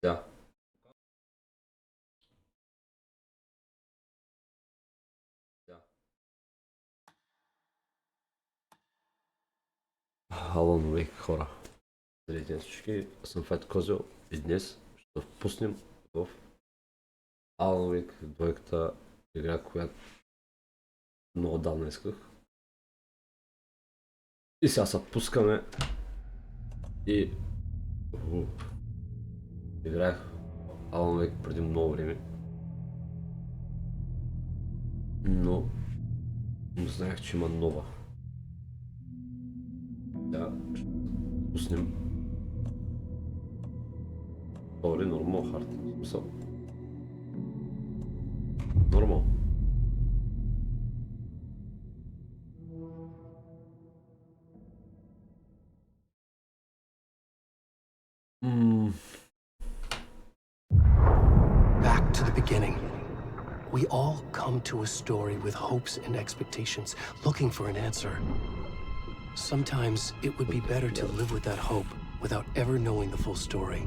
Да. Да. Алон Уейк, хора. Здравейте всички, аз съм Фет Козел и днес ще впуснем в Алон Уейк двойката игра, която много давно исках. И сега се пускаме и играех Алон Уейк преди много време. Но не знаех, че има нова. Да, ще пуснем Story Normal Hard. Смисъл. Нормал. Back to the beginning. We all come to a story with hopes and expectations, looking for an answer. Sometimes it would be better to live with that hope without ever knowing the full story.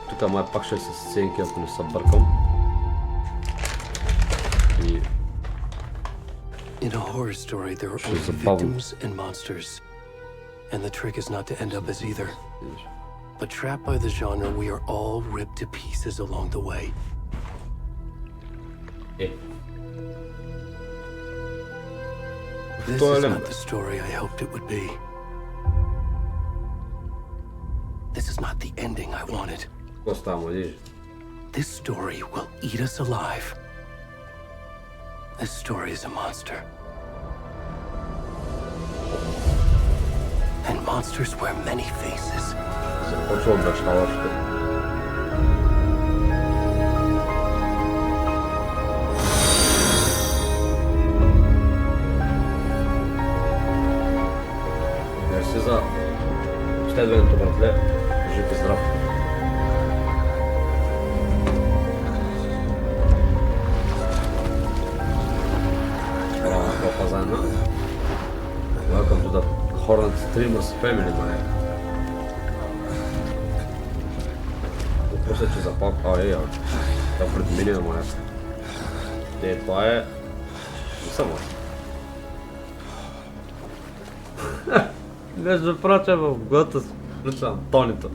Тук май пак ще се сценки, ако не се бъркам. И... In a horror story, there are Ще only забавно. victims and monsters. And the trick is not to end up as either. But trapped by the genre, we are all ripped to pieces along the way. This is not the story I hoped it would be. This is not the ending I wanted. Какво става, младежи? This story will eat us alive. This story is a monster. And monsters wear many faces. Започва обращаващо. Мерси за следването, братле. Жив и здрав. Папа заедно. Welcome to the Hornet Streamers Family, май. После, че запал... Това пред мен е моя. Не, това е... Не съм аз. Между прочим, в главата си включвам тонито.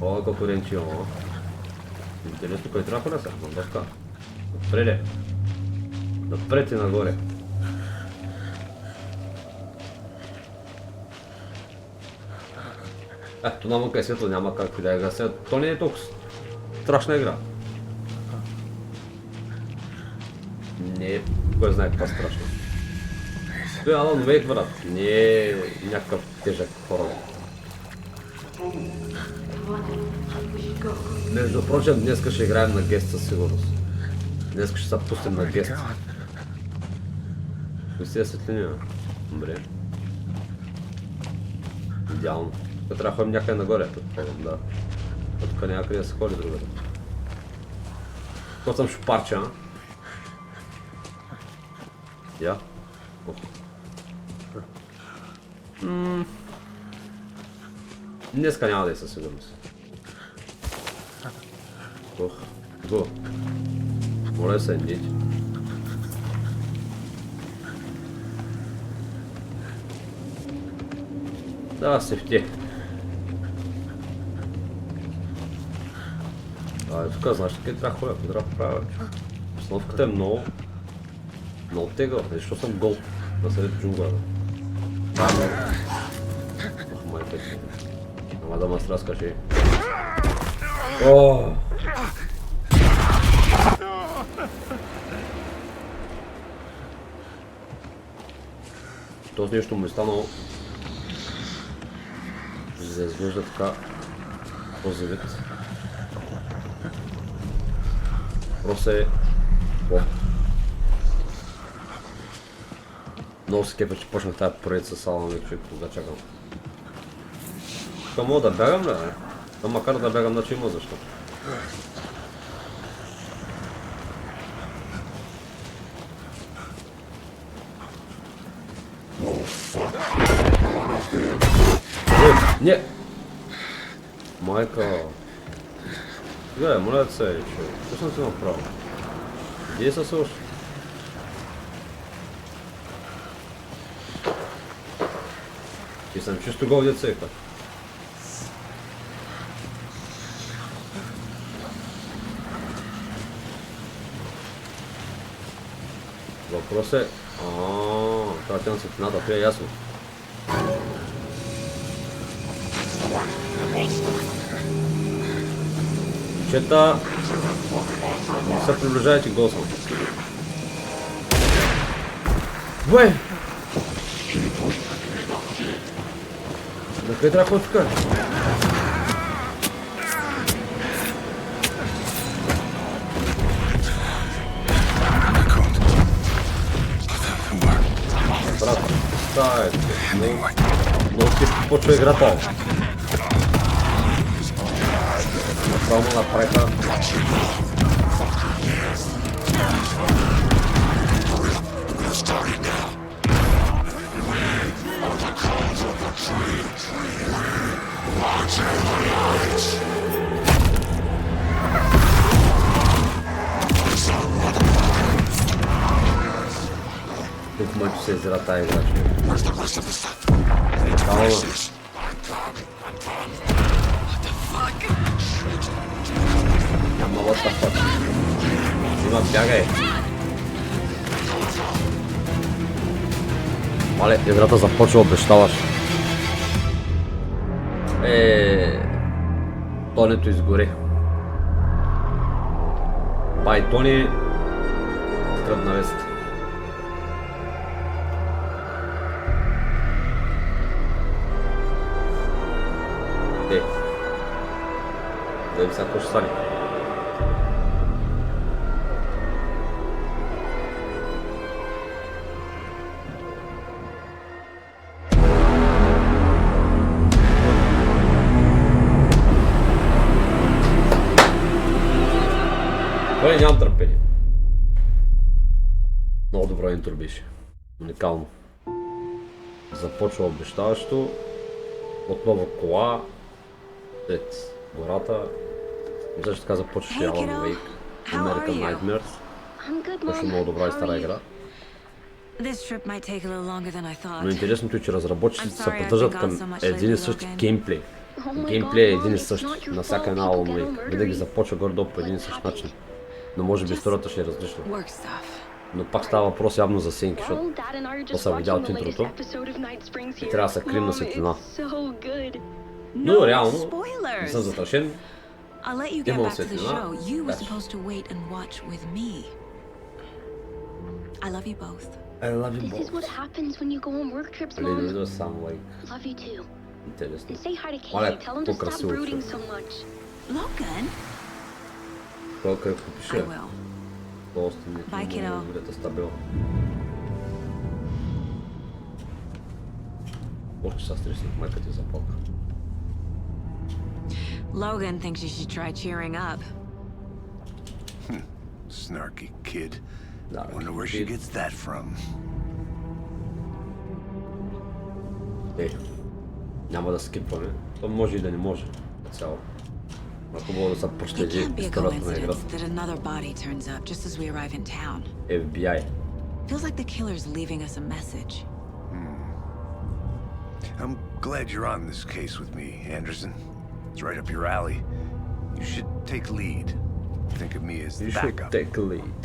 О, колко ренчи имам, интересно, кой трябва да се? Мандовка. Напред. Напред и нагоре. Ето намъка е светло, няма как да игра сега. То не е толкова страшна игра. Не е, кой знае каква страшна. Той е Алан Вейк, брат. Не е някакъв тежък хорор. Между прочим, днеска ще играем на гест със сигурност. Днеска ще се пустим на гест. Кои светлини, добре. Идеално. Тук трябва да ходим някъде нагоре, предполагам, да. А тук няма къде да се ходи другаде. Тук съм шупарча, а? Я? Ох. Днеска няма да е със сигурност. Ох, го. Моля се, идите. Да, сефти. Тук знаеш къде трябва да ходя, къде трябва да правя. Обстановката е много тегъл, защо съм гол насред джунгла. Ох, майка ти. Ама да ме сраскаш и... Оооо! Този нещо му е станало за да изглежда така този вид. Просто е... Много се кефа, че почнах тази поредица с Алан Вейк, човек, кога чакам. Тук мога да бягам, бе? Но макар да бягам, значи има защо. Не! Майка... Гледай, моля да се, що съм ти направил? Где са още? И съм чисто гол децека. Въпрос е... трябва да на светлината, това е ясно. Чета... се приближавайте, гол съм. Бе! На къде трябва да ходя така? Брат, стая, много ти почва играта. Направо му направиха. Тук мъчо се изра тая игра, човек. Няма what the fuck. Има, бягай. Мале, играта започва обещаваш. Тонето изгори. Бай Тони, скръбна вест. Да им сега какво ще стане. Той нямам търпение. Много добро интро беше. Уникално. Започва обещаващо. Отново кола. След гората. Мисля, че така започваше Alan Wake, American Nightmares. Точно много добра и стара игра. Но интересното е, че разработчиците се придържат към един и същ геймплей. Геймплей е един и същ на всяка една Alan Wake. Винаги започва горе-долу по един и същ начин. Но може би историята ще е различна. Но пак става въпрос явно за сенки, защото то са видя от интрото и трябва да се крим на светлина. Но реално, не съм застрашен. Имам светлина. I love you both. I love you This is what both. happens when you go on work trips, Али Mom. да сам лайк. Love you too. Интересно. And say hi to Мале, Katie. Tell him to stop по-красиво brooding човек. so much. Logan? Той какво I пише? will. Просто ми Bye, kiddo. е стабилно. Още са стреснах, майка ти запалка. Logan thinks you should try cheering up. Snarky kid. Да, Wonder where she gets that from. Няма да скипваме. То може и да не може. Цяло. Хубаво да се It проследи can't be a историята на coincidence играта. that another body turns up just as we arrive in town. FBI. Feels like the killer's leaving us a message. I'm glad you're on this case with me, Anderson. It's right up your alley. You should take lead. Think of me as You should backup. take a lead.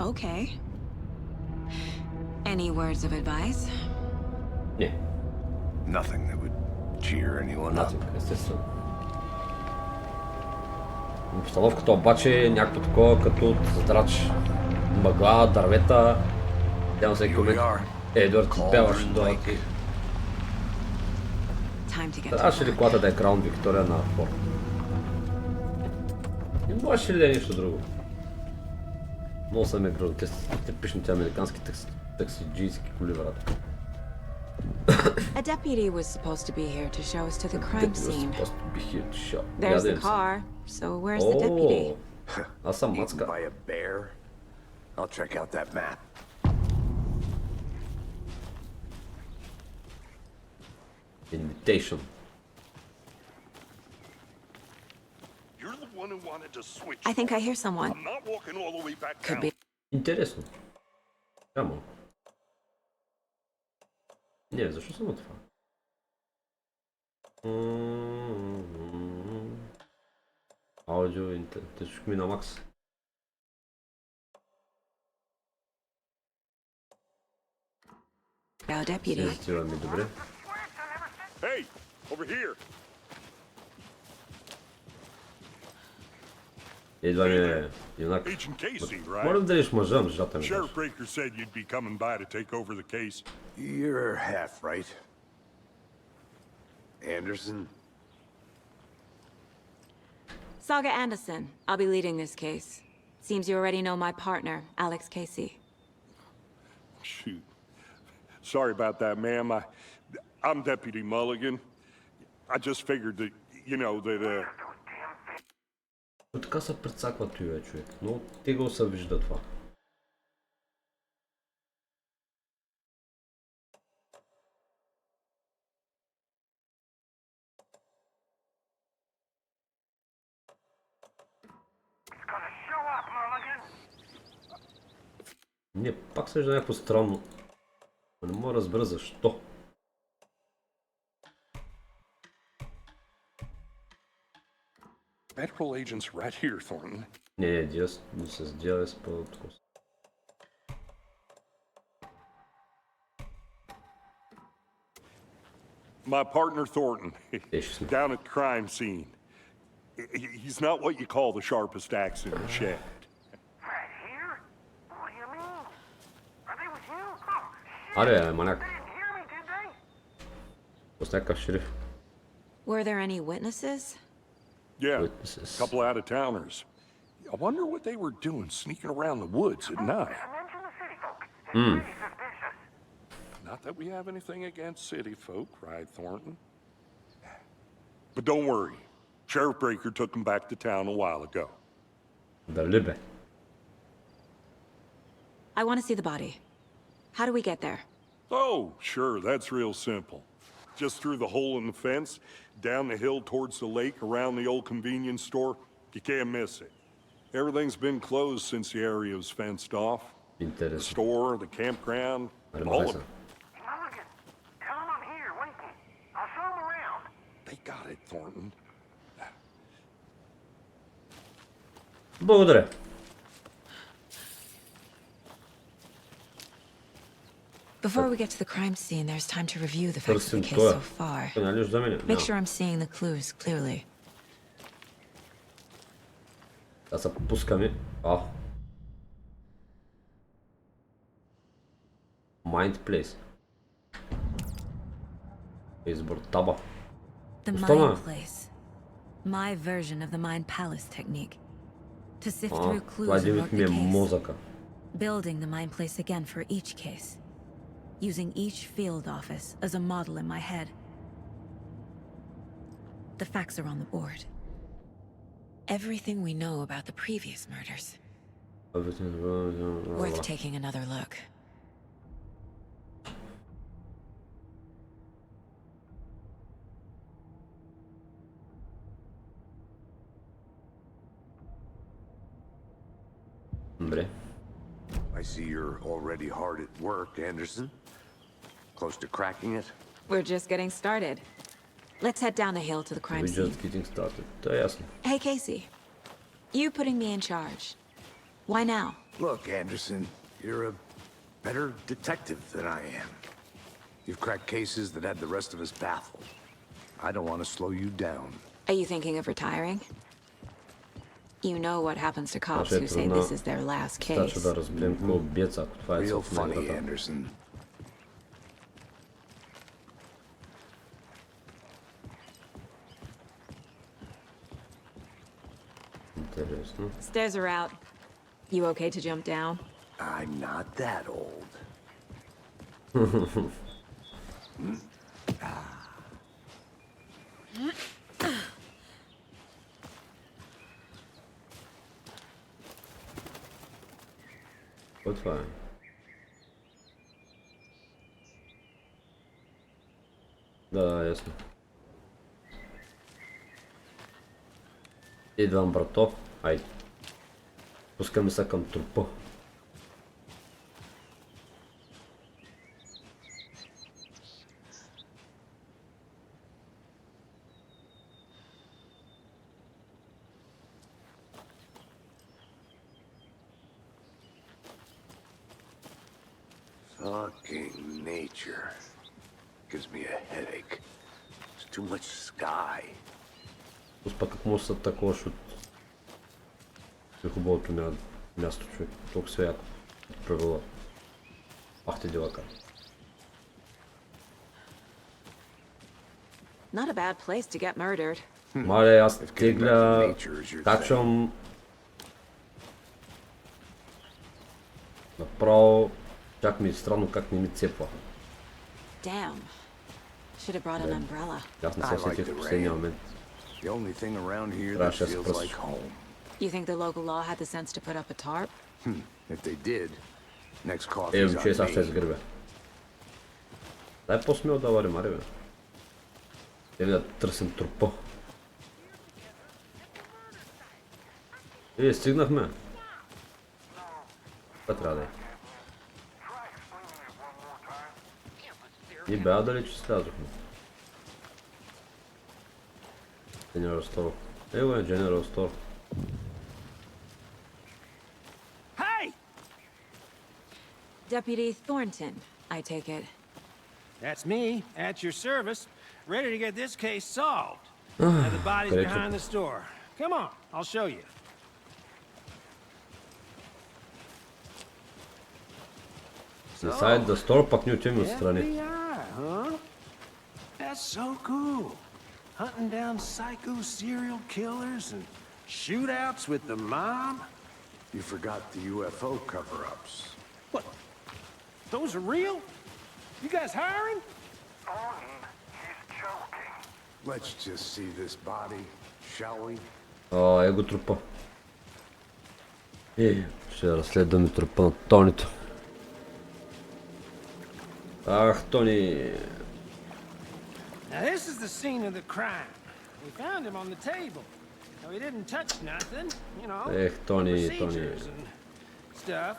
Okay. Any words of advice? Не, Nothing that would cheer anyone up. начин, естествено. Обстановката обаче е някакво такова като от здрач. Мъгла, дървета. Тя на всеки Here we момент. are. Едвард ти певаш до Cauldron ти. Time to get to Трябваше ли work. колата да е Краун Виктория на Форд? Не можеше ли да е нещо друго? Много са ме грозни, те типичните американски таксиджийски коли, брат. A deputy was supposed to be here to show us to the crime scene. There's There's the car, so where's the deputy? Аз съм Eaten мацка. by a bear? I'll check out that map. Invitation. You're the one who wanted to switch. I think I hear someone. I'm not walking all the way back Could down. be. Интересно. Само. Не, защо само това? Аудио, те всичко ми на макс. Now, deputy. Сетива ми добре. Hey, over here. Едва ми е юнак. Agent Casey, right? Моля да дадеш мъжа, мъжата ми. Sheriff Breaker said you'd be coming by to take over the case. You're half right. Anderson? Saga Anderson. I'll be leading this case. Seems you already know my partner, Alex Casey. Shoot. Sorry about that, ma'am. I'm Deputy Mulligan. I just figured that, you know, that, Така се прецаква той човек. Но тегло се вижда това. Не, пак се вижда някакво странно. Не мога да разбера защо. federal agents right here, Thornton. Не, не се сделай с по-откос. My partner Thornton, Yes. down at the crime scene. He's not what you call the sharpest axe in the shed. Right here? What do you mean? Are they with you? Oh, shit! Аре, маняк. They didn't hear me, did they? С някакъв шериф. Were there any witnesses? Yeah, Witnesses. a couple out-of-towners. I wonder what they were doing sneaking around the woods at night. Mention the city folk. It's pretty suspicious. Not that we have anything against city folk, right, Thornton? But don't worry. Sheriff Breaker took them back to town a while ago. Дали бе? I want to see the body. How do we get there? Oh, sure, that's real simple. Just through the hole in the fence, down the hill towards the lake, around the old convenience store. You can't miss it. Everything's been closed since the area was fenced off. The Интересно. store, the campground, Аре, all махай of се. it. Mulligan, tell them I'm here, waiting. I'll show them around. They got it, Thornton. Благодаря. Before we get to the crime scene, there's time to review the facts of Търсим the case това. so far. Нали за мен? Make sure I'm seeing the clues clearly. Да се пускаме. Mind Place. Избор таба. The Остана. mind place. My version of the mind palace technique. To sift through Това clues and един work вид ми the е case. мозъка. Building the mind place again for each case. Using each field office as a model in my head. The facts are on the board. Everything we know about the previous murders. Worth taking another look. Добре. I see you're already hard at work, Anderson. Close to cracking it? We're just getting started. Let's head down the hill to the crime We scene. just getting started. Това е ясно. Hey, Casey. You putting me in charge. Why now? Look, Anderson, you're a better detective than I am. You've cracked cases that had the rest of us baffled. I don't want to slow you down. Are you thinking of retiring? You know what happens to cops who say this is their last Стача case. да разберем какво биеца, ако това е Real целта на funny, играта. Anderson. Интересно. Stairs are out. You okay to jump down? I'm not that old. Кой това е? Да, ясно. Идвам, брато. Айде. Пускаме се към трупа. Fucking nature. Gives me a headache. There's too much sky. Пак как може да са такова, защото е хубавото място, човек. Толкова се яко. Правила. Ах ти делака. Not a bad place to get murdered. Мале, аз If getting back to тегля, nature is your thing. качвам. Направо, чак ми е странно как не ми цепва. Damn. Should have brought an umbrella. Аз не се сетих в последния момент. The only thing around here that Gracias, feels pues. like home. You think the local law had the sense to put up a tarp? If they did, next Е, coffee's момче, сега ще on me. изгърбя. Дай по-смело да варим, аре бе. Или да търсим трупа. Стигнахме. Това трябва да е. И бе, далече слязохме. General Store. Его е General Store. Hey! Deputy Thornton, I take it. That's me, at your service, ready to get this case solved. Now the body's Correct. behind the store. Come on, I'll show you. Inside the store, пак ни отиваме отстрани. FBI, huh? That's so cool. Hunting down psycho serial killers and shootouts with the mob. You forgot the UFO cover-ups. What? Those are real? You guys hiring? Thornton, he's joking. Let's just see this body, shall we? Его трупа. Ще разследваме трупа на Тонито. Ах, Тони. Now this is the scene of the crime. We found him on the table. Now he didn't touch nothing, you know. Эх, Тони, procedures Тони. and stuff.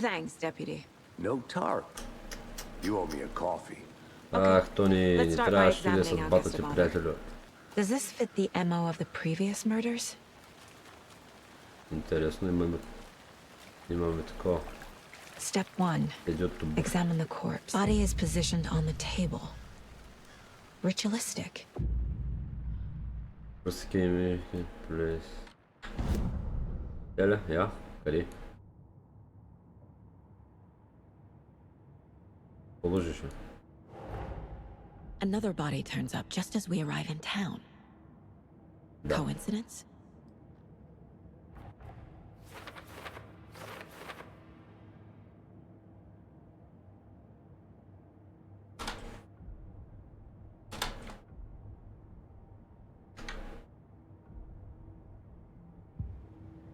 Thanks, Deputy. No tarp. You owe me a coffee. Ах, Тони, Let's не start by трябваше да examining с our бата guest ти, of honor. приятелю. Does this fit the MO of the previous murders? Интересно, имаме такова. Step 1. Идет тук. Examine the corpse. Body is positioned on the table. Ritualistic. Пръскими, плес. Еле, я, къде? Положиш я. Another body turns up just as we arrive in town. Да. Coincidence?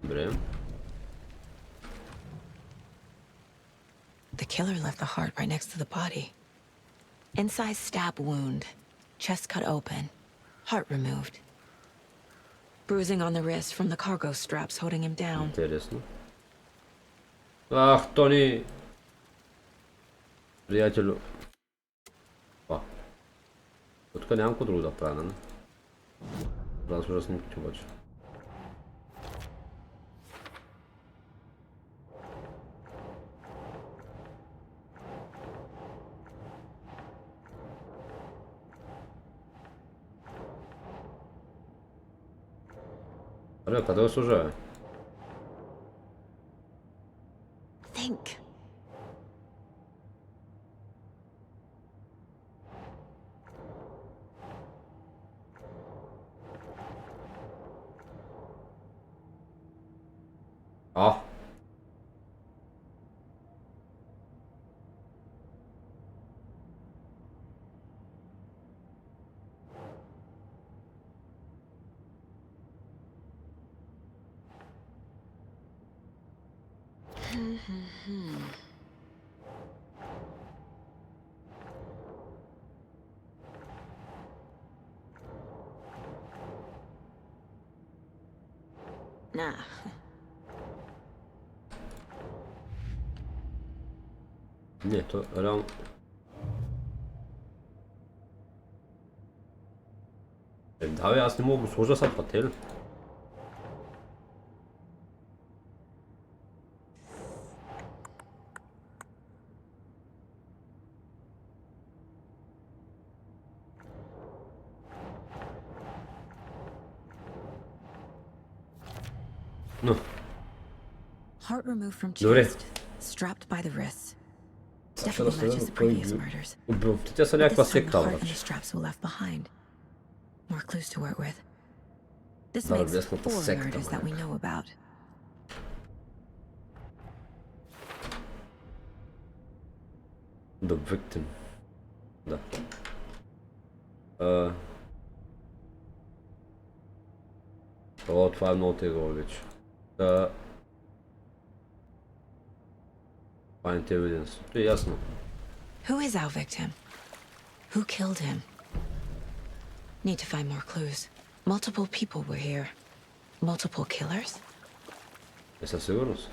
Добре. The killer left the heart right next to the body. Incised stab wound. Chest cut open. Heart removed. Bruising on the wrist from the cargo straps holding him down. Интересно. Ах, Тони! Приятелю. Тук нямам какво друго да правя, не? Да сложа снимките обаче. Аре, къде го сложа, бе? Think. А! Nah. Не, то реално... Да, бе, аз не мога да го сложа са пътел. Но, Heart removed from добре. chest, strapped by the wrists. Сега ще Definitely matches разследваме the кой previous ги murders. убил. Те са But някаква this time the секта, heart and the брат. straps were left behind. More clues to work with. This Да, makes десната 4 секта, murders that we маняк. know about. The victim. Да. О, това е много тегаво вече. Да. Find evidence. То е ясно. Who is our victim? Who killed him? Need to find more clues. Multiple people were here. Multiple killers? Е със сигурност.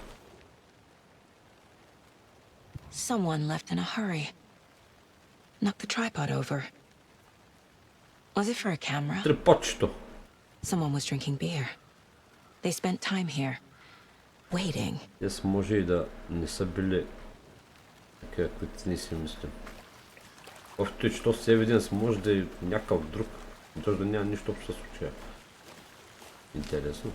Someone left in a hurry. Knocked the tripod over. Was it for a camera? Трепочето. Someone was drinking beer. They spent time here. Waiting. Днес може и да не са били такива, които не си мислим. Общо, че то с evidence може да е някакъв друг. Може да няма нищо общо с случая. Интересно.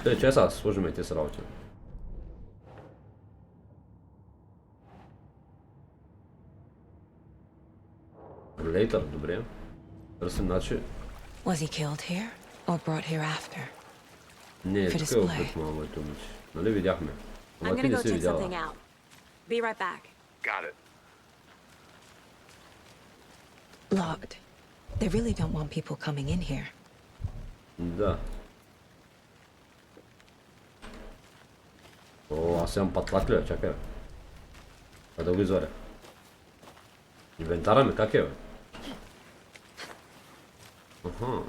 Тъй, че сега сложим и тези работи. Later, добре. Търсим начин. Was he killed here or brought here after? Не, For тук е display. опит, моето момиче. Нали видяхме? I'm Ама ти gonna не go си check видяла. something out. Be right back. Got it. Locked. They really don't want people coming in here. Да. О, аз имам патлак ли, бе? Чакай, бе. А да го изваря. Инвентара ми как е, бе? Аха.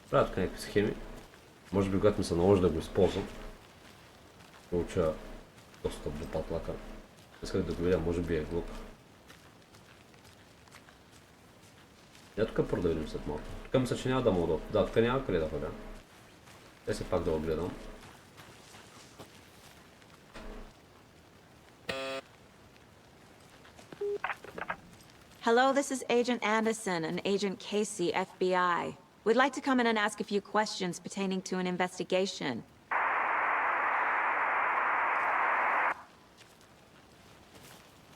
Правя тук някакви схеми. Може би когато ми се наложи да го използвам. Получа достъп до патлака. Исках да го видя, може би е глуп. Я тук продължим след малко. Тук мисля, че няма да мога да... Да, тук няма къде да ходя. Те се пак да го гледам. Hello, this is Agent Anderson and Agent Casey, FBI. We'd like to come in and ask a few questions pertaining to an investigation.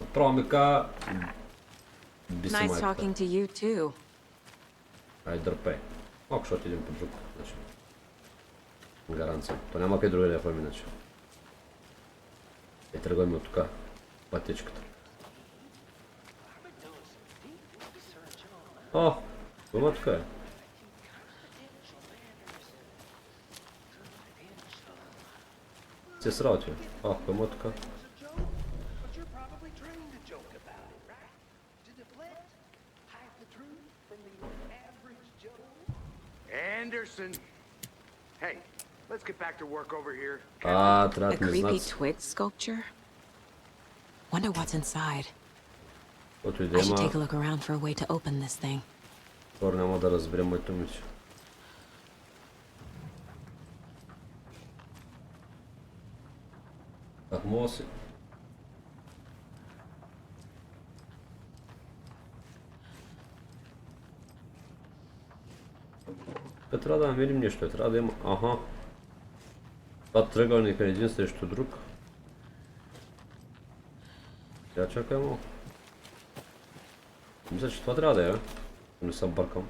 Направо ми ка... Биси Nice майката. talking to you, too. Ай, дърпай. Малко ще отидем по друг начин. Гаранция. То няма къде други да я ходим иначе. И тръгваме от тук. Пътечката. О! Това тук е. Се сработи. О, това тук. But you're probably trained to joke about it, right? To deflect, hide the truth from the average Joe. Anderson. Hey, let's get back to work over here. А, A трябва да ми creepy знаци. twig sculpture? Wonder what's inside. Който и I да should take a има, look around for a way to open this thing. скоро няма да разберем моето момиче. Так, мога си. Трябва да намерим нещо, трябва да има... Аха. Това тръгълник е един срещу друг. Я чакай малко. Мисля, че това трябва да е, не съм бъркам.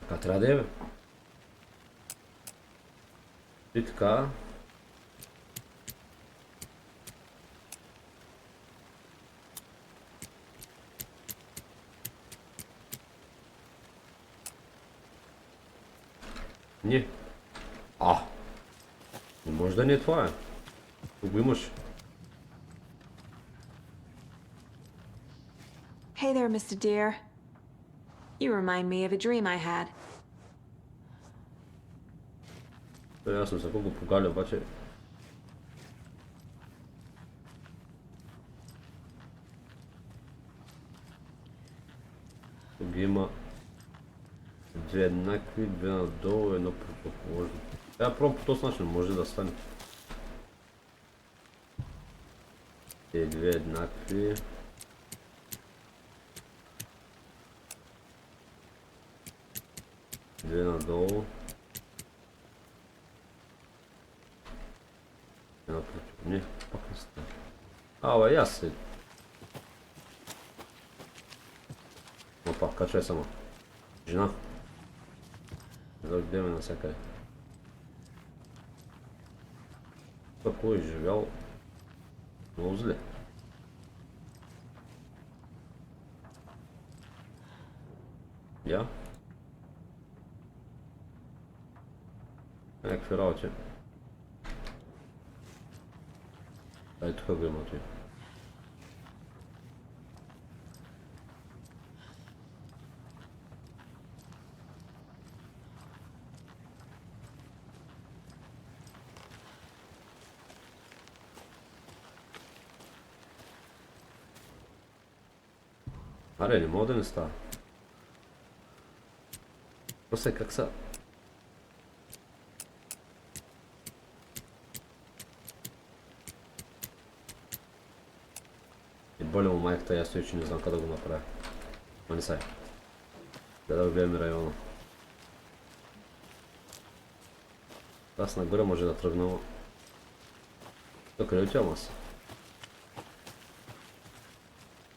Така трябва да е, бе. И така. Не. Не може да не е това, Тук го имаш. Hey there, Mr. Deer. You remind me of a dream I had. Аз съм се го погаля, обаче. Тук ги има две еднакви, две надолу, едно противоположно. Трябва пробвам по този начин, може да стане. Те две еднакви. Две надолу. Една против. Не, пак не стане. Абе, я се. Опа, качвай сама. Жена. Да отидеме навсякъде. Какво е живял? Много зле. Я? Някакви работи. Ай, тук го има той. Аре, не мога да не става. Просто как са? И боля му майката, аз стои, че не знам къде да го направя. Ма не сай. Да гледаме района. Аз нагоре може да тръгна. Тук къде отивам аз?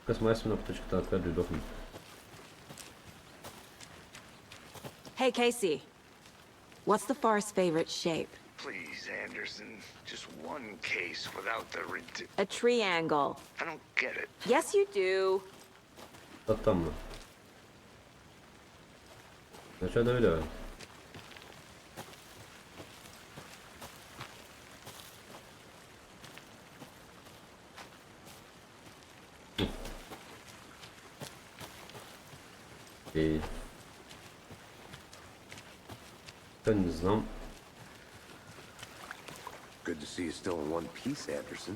Тук май сме на поточката, на която дойдохме. Hey, Casey. What's the forest's favorite shape? Please, Anderson. Just one case without the A triangle. I don't get it. Yes, you do. Та тъмно. Значи да видя, бе. И... не знам. Good to see you still in one piece, Anderson.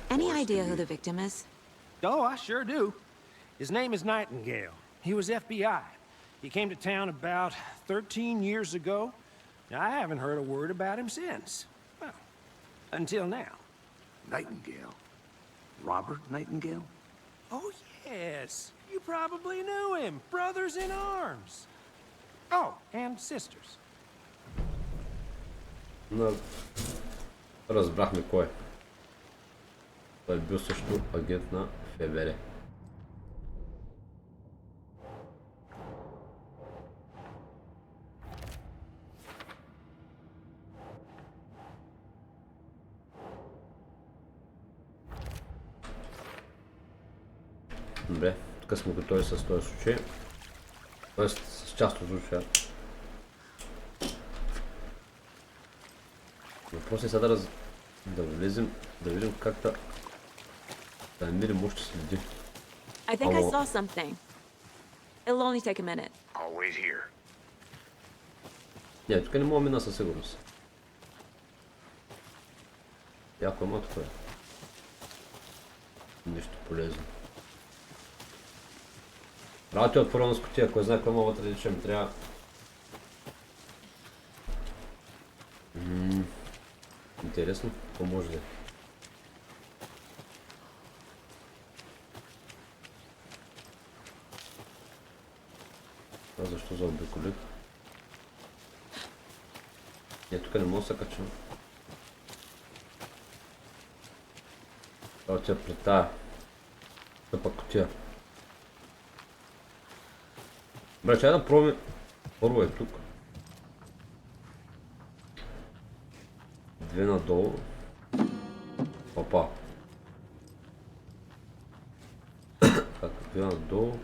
Any idea who the victim is? Oh, I sure do. His name is Nightingale. He was FBI. He came to town about 13 years ago. I haven't heard a word about him since. Well, until now. Nightingale? Robert Nightingale? Oh, yes. You probably knew him. Brothers in arms. Oh, and sisters. Но... разбрахме кой е. Той е бил също агент на ФБР. Добре, тук сме готови с този случай. Тоест с част от случая. Въпрос е сега да влезем, да видим как да намерим още следи. I think I saw something. It'll only take a minute. I'll wait here. Не, тук не мога мина със сигурност. Яко има тук. Нищо полезно. Работа е отворена с кутия, кой знае какво има вътре, че ми трябва. Интересно, какво може да е? А защо заобиколих? Не, тук не мога да се качам. Това отива при тая тъпа кутия. Добре, чай да пробваме. Първо е тук. Две надолу. Опа. Как? Две надолу.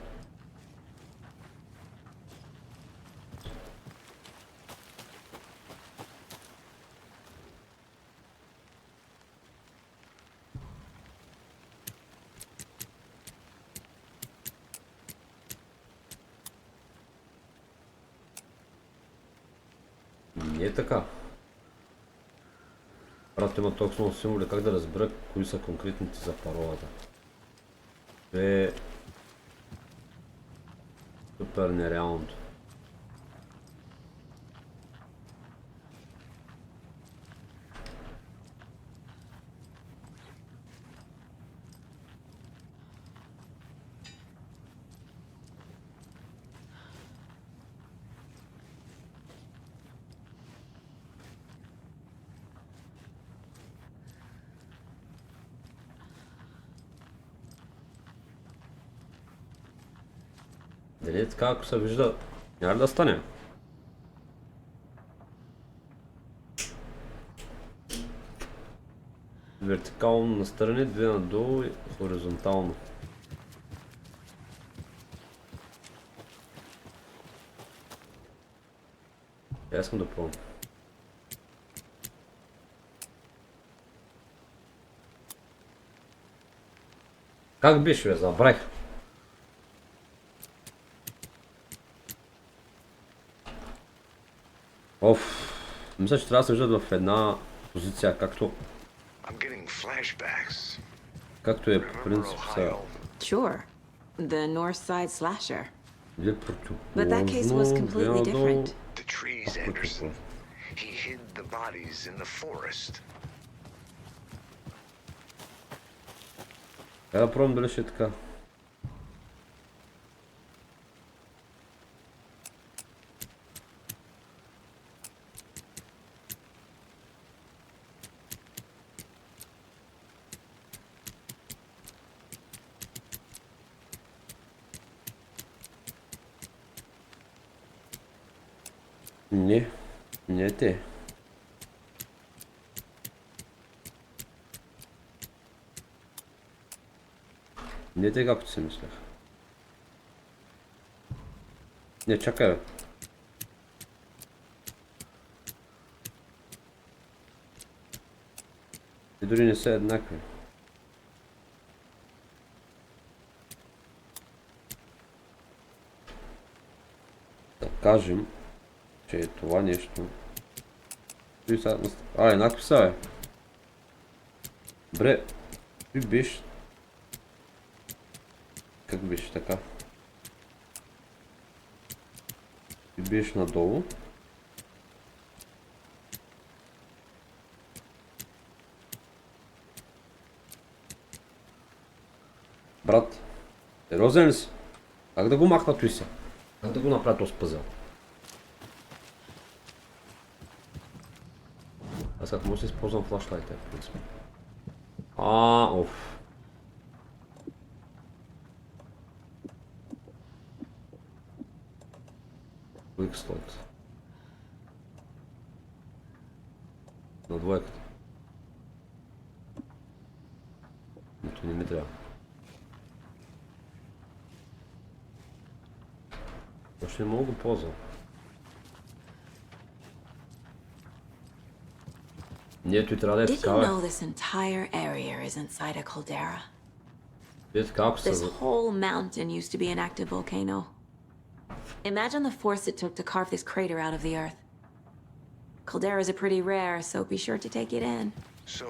е така. Брат, има толкова много символи, как да разбера кои са конкретните за паролата. Това е супер нереалното. Дали е така, ако се вижда, няма ли да стане? Вертикално настрани, две надолу и хоризонтално. Я искам да пробвам. Как беше, бе? Забравих. Оф, мисля, че трябва да се виждат в една позиция, както е по принцип са. Sure. The North Side Slasher. Или But that case was completely different. The trees, Anderson. He hid the bodies in the forest. Да пробвам дали ще е така. Не те. Не те както си мислях. Не, чакай бе. И дори не са еднакви. Да кажем, че е това нещо. Еднакви са, бе. Бре, ти беше. Как беше така? Ти беше надолу. Брат, сериозен ли си? Как да го махна той си? Как да го направя този пъзел? Аз как може да използвам флашлайта, в принцип. Оф. Quick slot. На двойката. Нито не ми трябва. Още не мога да го ползвам. Нет, той трябва да е Did you такава. know this entire area is inside a caldera? Е така, ако This се... whole mountain used to be an active volcano. Imagine the force it took to carve this crater out of the earth. Calderas are pretty rare, so be sure to take it in. So,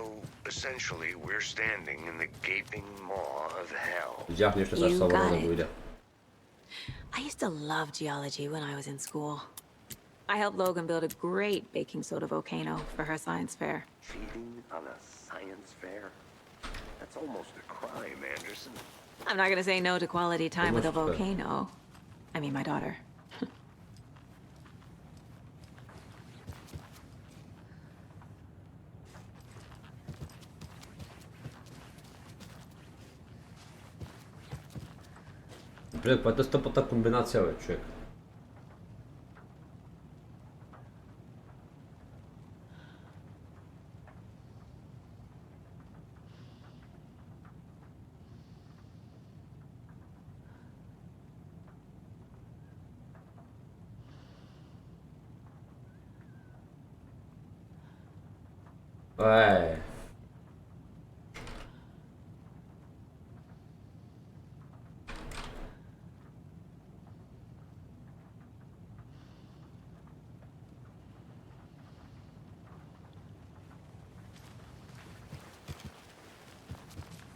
essentially, we're standing in the gaping maw of hell. Видях нещо, сега ще се върна да го видя. I used to love geology when I was in school. I helped Logan build a great baking soda volcano for her science fair. Cheating on a science fair? That's almost a crime, Anderson. I'm not gonna say no to quality time with a Almost, volcano. I mean, my daughter. Бре, каква е тъпата комбинация, бе, човек?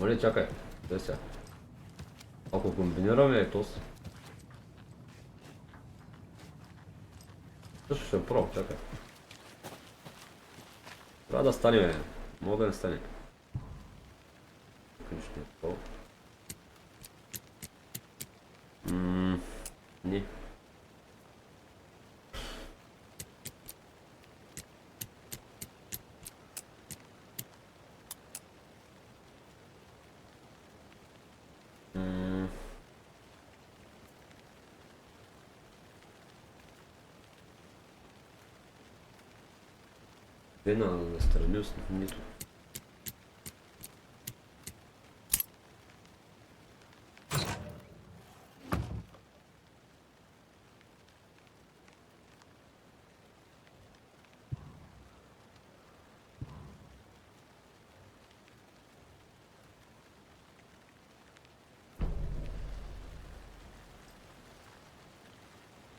Моля, чакай. Дай сега. Ако комбинираме е тос. Също ще пробвам, чакай. Трябва да стане, бе. Мога да не стане. Тук нищо не е такова. Не. Настрани с нито.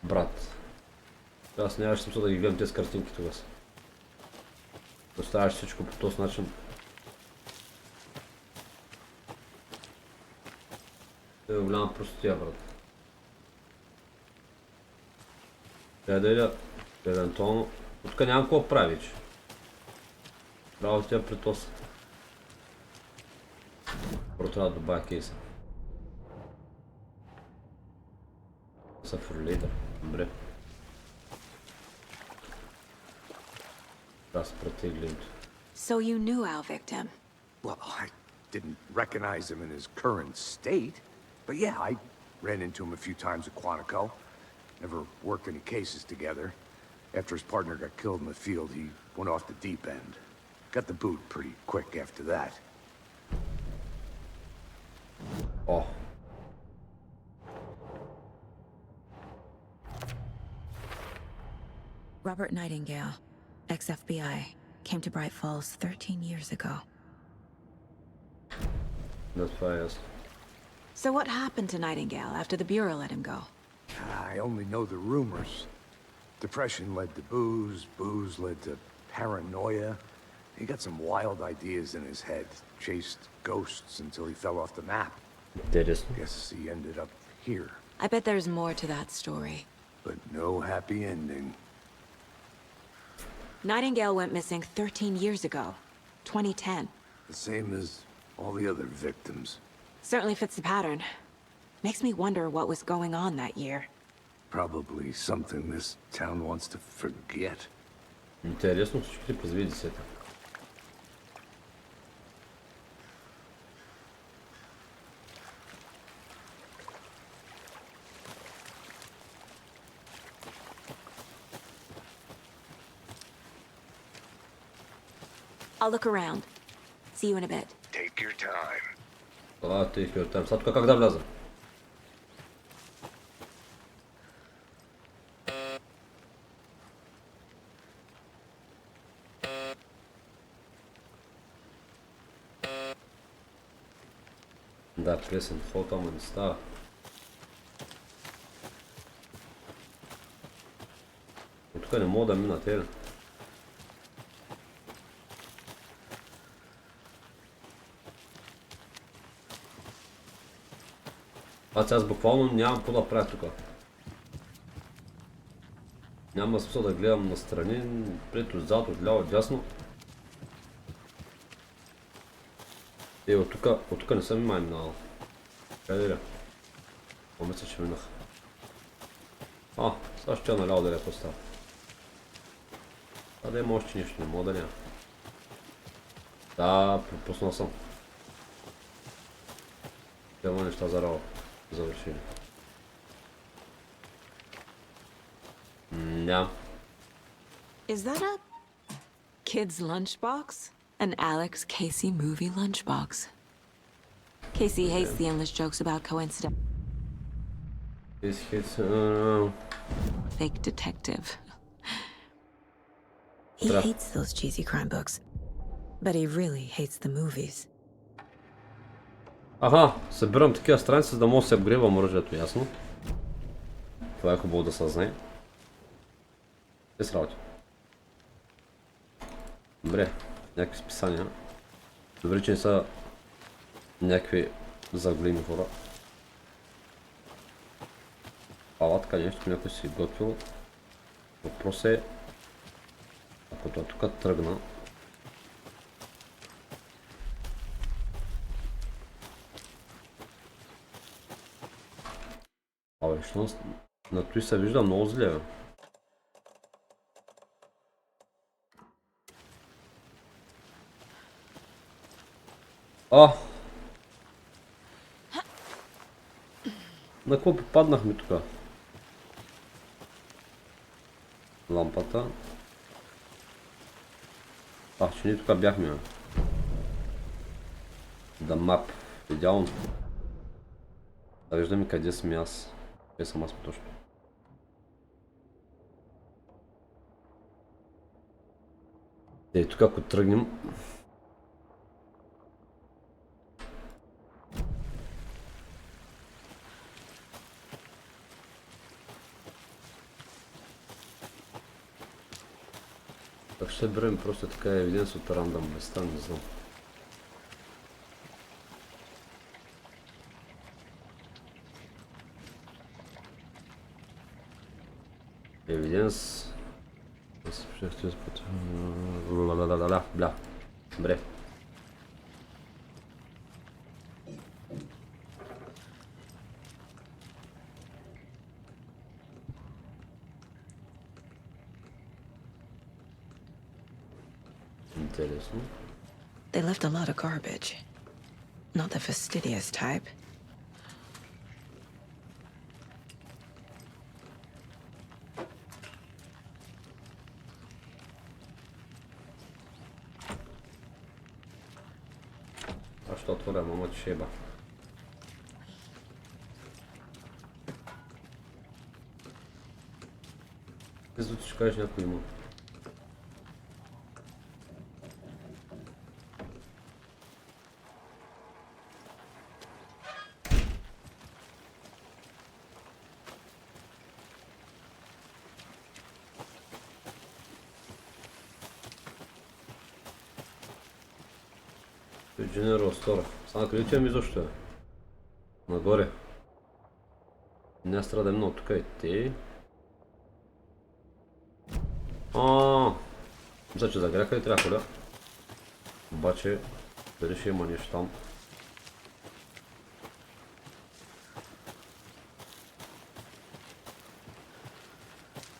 Брат. Аз нямаш смисъл да ги гледам тези картинки тогава. Оставяш всичко по този начин. Това е голяма простотия, брат. Евентуално. Тук няма какво прави, че. Право тя при този. Първо трябва да добавя кейса. Са форлейдър. Добре. So you knew our victim? Well, I didn't recognize him in his current state. But yeah, I ran into him a few times at Quantico. Never worked any cases together. After his partner got killed in the field, he went off the deep end. Got the boot pretty quick after that. Oh. Robert Nightingale, ex-FBI, came to Bright Falls 13 years ago. That's fast. So what happened to Nightingale after the Bureau let him go? I only know the rumors. Depression led to booze, booze led to paranoia. He got some wild ideas in his head, chased ghosts until he fell off the map. Guess he ended up here. I bet there's more to that story. But no happy ending. Nightingale went missing 13 years ago, 2010. The same as all the other victims. Certainly fits the pattern. Makes me wonder what was going on that year. Probably something this town wants to forget. Интересно, всички позови десета. I'll look around. See you in a bit. Take your time. Take your time. Сега тук как да вляза? Да, плесен вход, ама не става. От тук не мога да мина, те. Аз буквално нямам какво да правя тук. Няма смисъл да гледам настрани, пред, отзад, отляво, дясно. От тук не съм май минал. Къде ли? Помисля, че минах. Сега ще наляво да не поставя. Да има още нещо, не мога да няма. Да, пропуснал съм. Няма неща за работа. Завършили. Ням. Is that a kid's lunchbox? An Alex Casey movie lunchbox. Casey hates the endless jokes about coincidence. This hits, Fake detective. He hates those cheesy crime books, but he really hates the movies. Аха, събирам такива страници, за да мога да се апгрейвам оръжието, ясно. Това е хубаво да се знае. Те с работи. Добре, някакви списания. Добре, че не са някакви заглими хора. Палатка, нещо, някой си готвил. Въпрос е, ако това тук тръгна, абе, що на той се вижда много зле, бе. А! На какво попаднахме тук? Лампата. Че ние тук бяхме, бе. Да мап. Идеално. Да виждаме къде съм аз. Къде съм аз точно. И тук ако тръгнем... Так ще берем просто така евиденция от рандъм места, не знам. Евиденс... Бля. Добре. Интересно. They left a lot of garbage. Not the fastidious type. А що отворя, мама шеба. Ти звучи, ще кажеш някой има. General Store. Само къде отиваме изобщо е? Нагоре. Не страда много, тук е те. Мисля, че загряха и трябва холя. Обаче, дали ще има нещо там.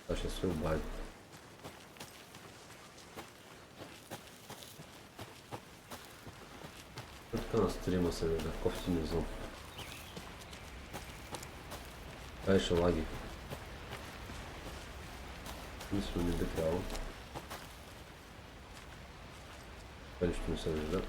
Това ще се обади. Така на стрима се вижда, кофти не знам. Ай ще лаги. Мисля не би трябвало. Това нищо не се вижда.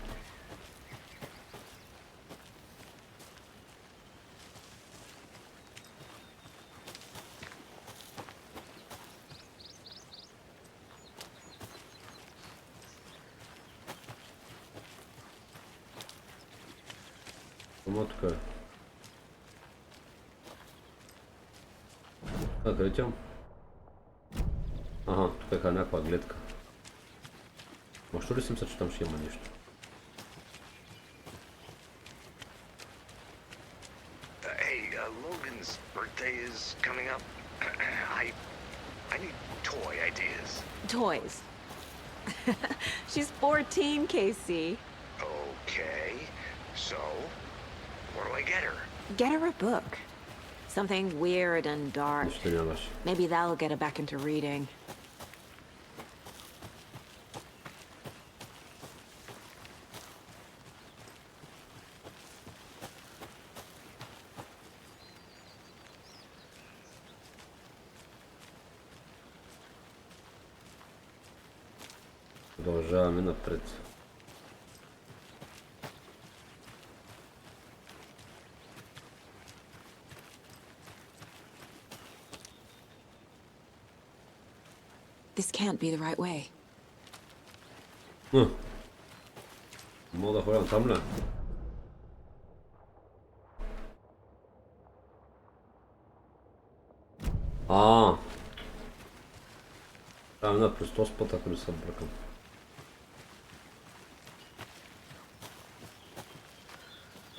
Само тук е. Къде тям? Ага, тук е някаква гледка. Що ли си мисля, че там ще има нещо? Hey, Logan's birthday is coming up. I need toy ideas. Toys. She's 14, Casey. Okay, so what do I get her? Get her a book. Something weird and dark. Нищо нямаш. Maybe that'll get her back into reading. Продължаваме напред. This can't be the right way. Мога да ходя там ли? Трябва да през този път, ако не се бъркам.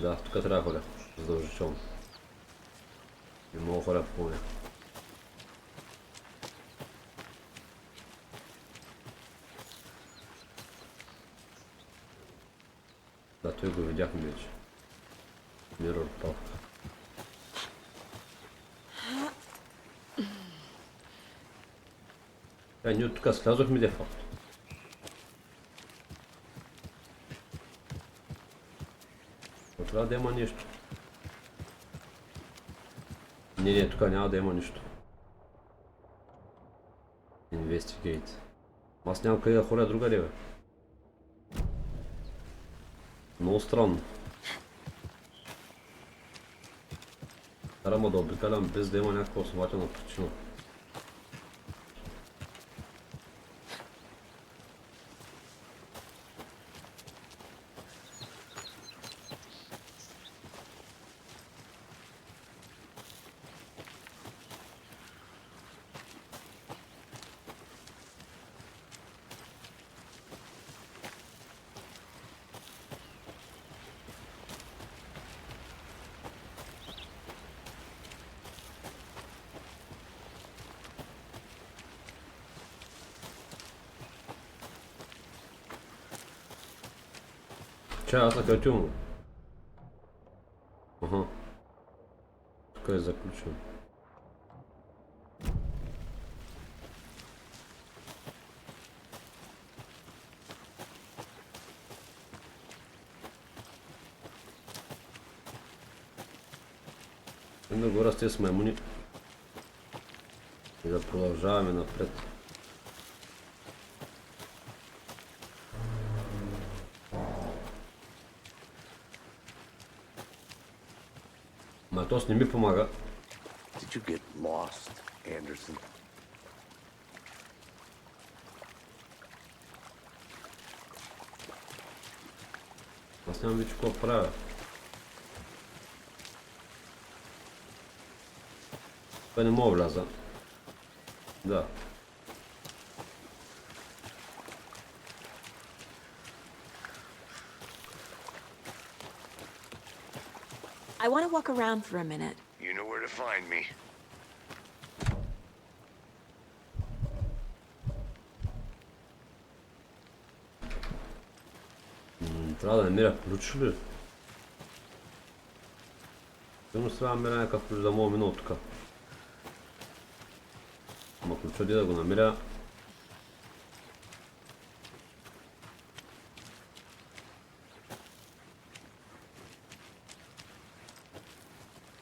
Да, тук трябва да ходя. Задължително. Не мога да ходя по поне. Да, той го видяхме вече. Mirror Park. Ние от тук слязохме де факт. Но трябва да има нещо. Не, тук няма да има нищо. Investigate. Аз нямам къде да ходя другаде, бе. Много странно. Карам да обикалям без да има някаква основателна причина. Чай, аз на къде отивам? Ага. Тук е заключен. Да го расте с маймуни. И да продължаваме напред. Ма то не ми помага. Did you get lost, Anderson? Аз нямам вече какво правя. Това не мога вляза. Да. I want to walk around for a minute. You know where to find me. Трябва да намеря ключ ли? Сигурно трябва да намеря някакъв ключ да мога мина от тук. Ама ключа да го намеря.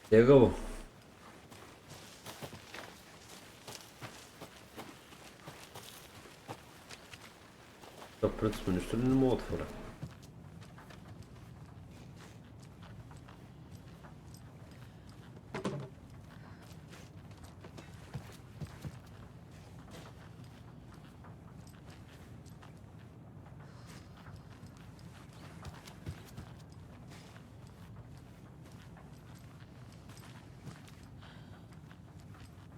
Тегаво. Да, в принципе, нищо ли не мога да отворя?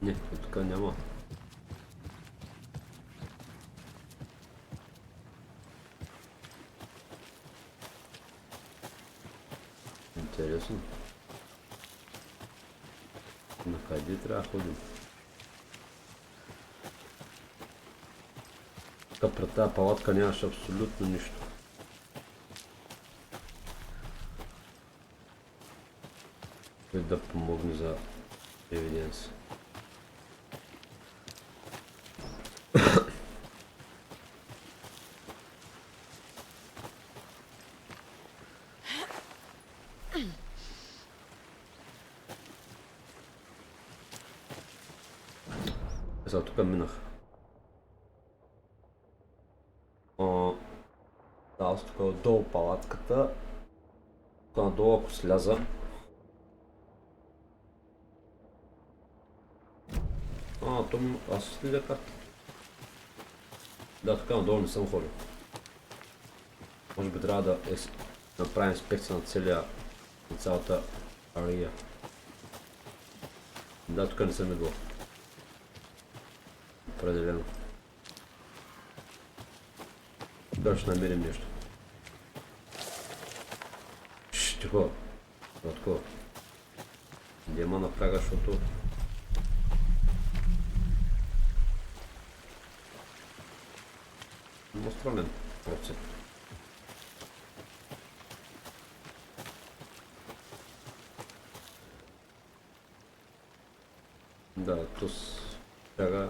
Не, тук няма. Интересно. На къде трябва да ходим? Тук пред тази палатка нямаше абсолютно нищо. Който да помогне за евиденция. Сега тук минах. Да, аз тук отдолу палатката. Тук надолу ако сляза. То ми... Аз следя карта. Да, тук надолу не съм ходил. Може би трябва да направим инспекция на цялата ария. Да, тук не съм идвал. Определено. Тук ще намерим нещо. Тихо. Такова. Дема напряга, защото... Много странен процес. Да, тут сега...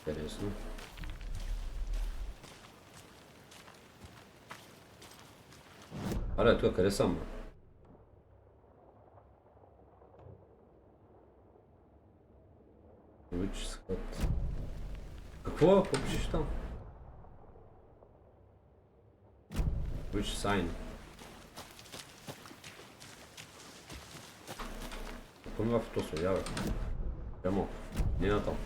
Интересно. Аре, тук къде съм? Which Scott? Какво? Какво пишеш там? Which sign? Какво ми в то се явя? Прямо. Не на там.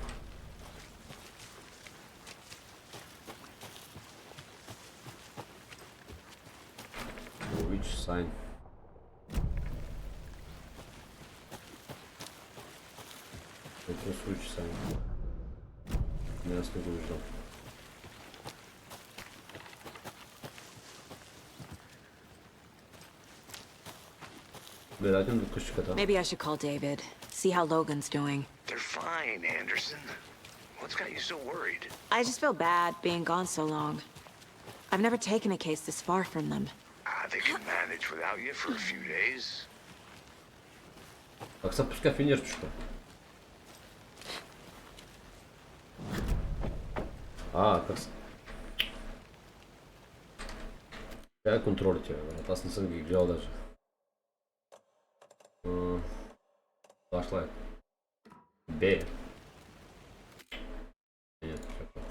Which sign? Какво случи sign? Не, аз не го виждам. Дайте до къщиката. Maybe I should call David. See how Logan's doing. They're fine, Anderson. What's got you so worried? I just feel bad being gone so long. I've never taken a case this far from them. They can manage without you for a few days. Как се пуска финирчето? Как се... Тя е контролите, брат. Аз не съм ги гледал даже. Flashlight. Б. Нет, чакай.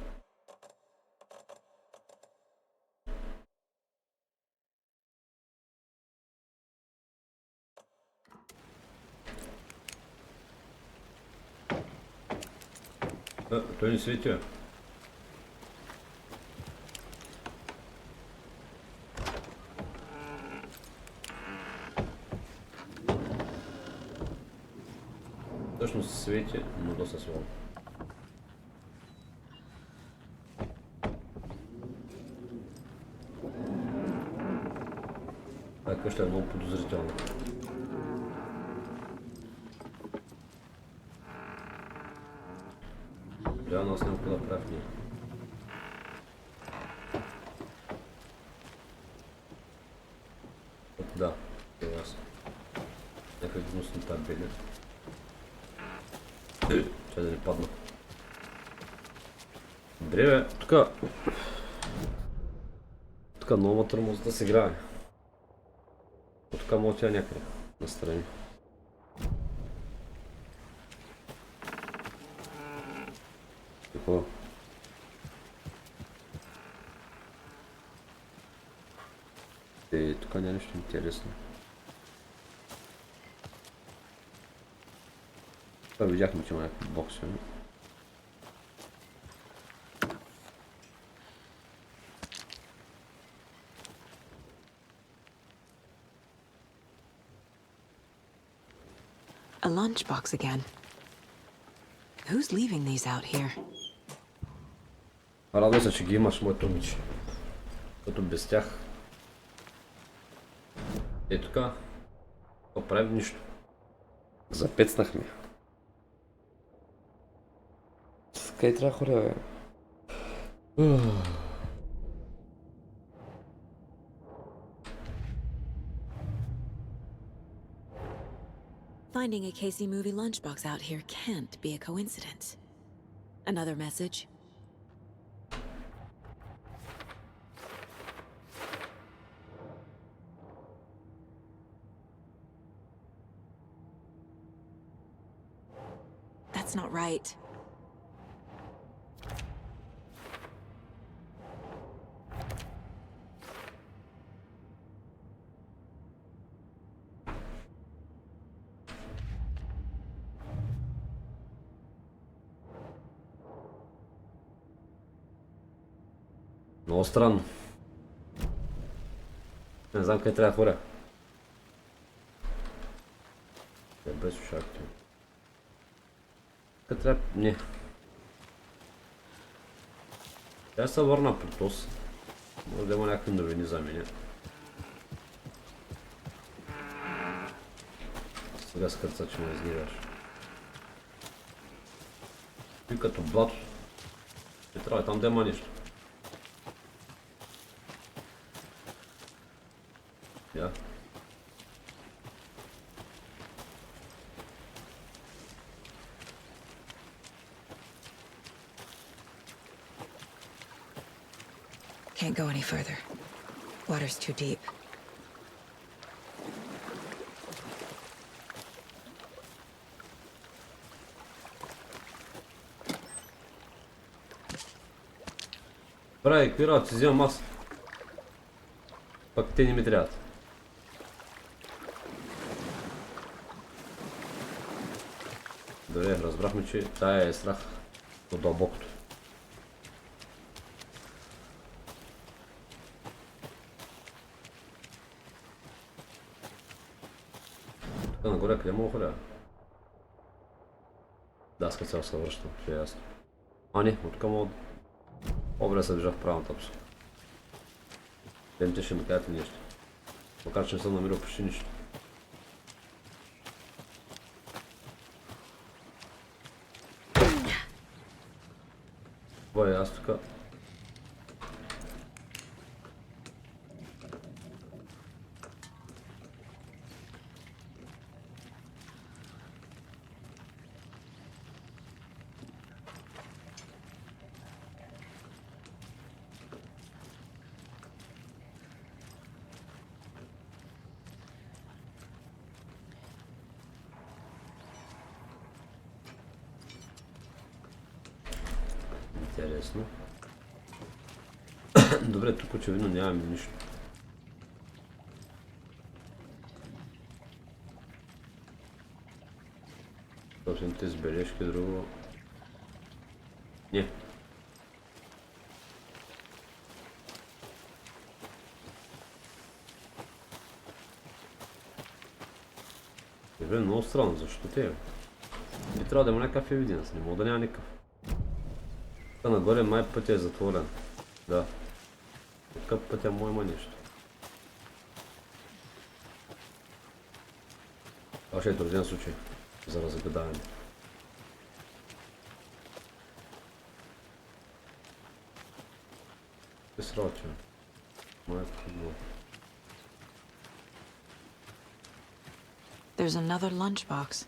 Той не свети. Точно свети, но доста слабо. Тази къща е много подозрителна. Реално аз няма какво да правя в нея. Да, това е ясно. Някакъв гнусни табели. Чай да не падна. Добре бе, тука много тормоз да се играе. Тук мога тя някъде настрани. Какво? Тук няма нещо интересно. Това видяхме, че има някакви бокси. A lunchbox again. Who's leaving these out here? Радвай се, че ги имаш, моето момиче. Като без тях. Така. Това правим нищо. Запецнахме. Къде трябва хора, бе? Finding a Casey movie lunchbox out here can't be a coincidence. Another message. That's not right. Много странно. Не знам къде трябва да хора. Без ушакти. Къде трябва... Не. Тя се върна при този. Може да има някакви новини за мене. Сега скърца, че ме изнигаш. И като блато. Не трябва там да има нищо. Я. Can't go any further. Water's too deep. Прави, какви работи, взимам аз. Пък те не ми трябват. Добре, разбрахме, че тая е страх от дълбокото. Тук нагоре къде мога ходя? Да, с цел се връщам, ще е ясно. А не, от тук мога... Обре се движа в правилната посока. Темте ще ми кажете нещо. Макар че не съм намерил почти нищо. Бой, аз тук... Интересно. Добре, тук очевидно нямаме нищо. Собствените забележки, друго... Не. Добре, много странно, защо те? Би трябва да има някакъв евиденс, не мога да няма никакъв. Тук нагоре май пътя е затворен. Да. Тук пътя му има нещо. Това ще е труден случай за разгадаване. Те срочи. Май трудно. There's another lunchbox.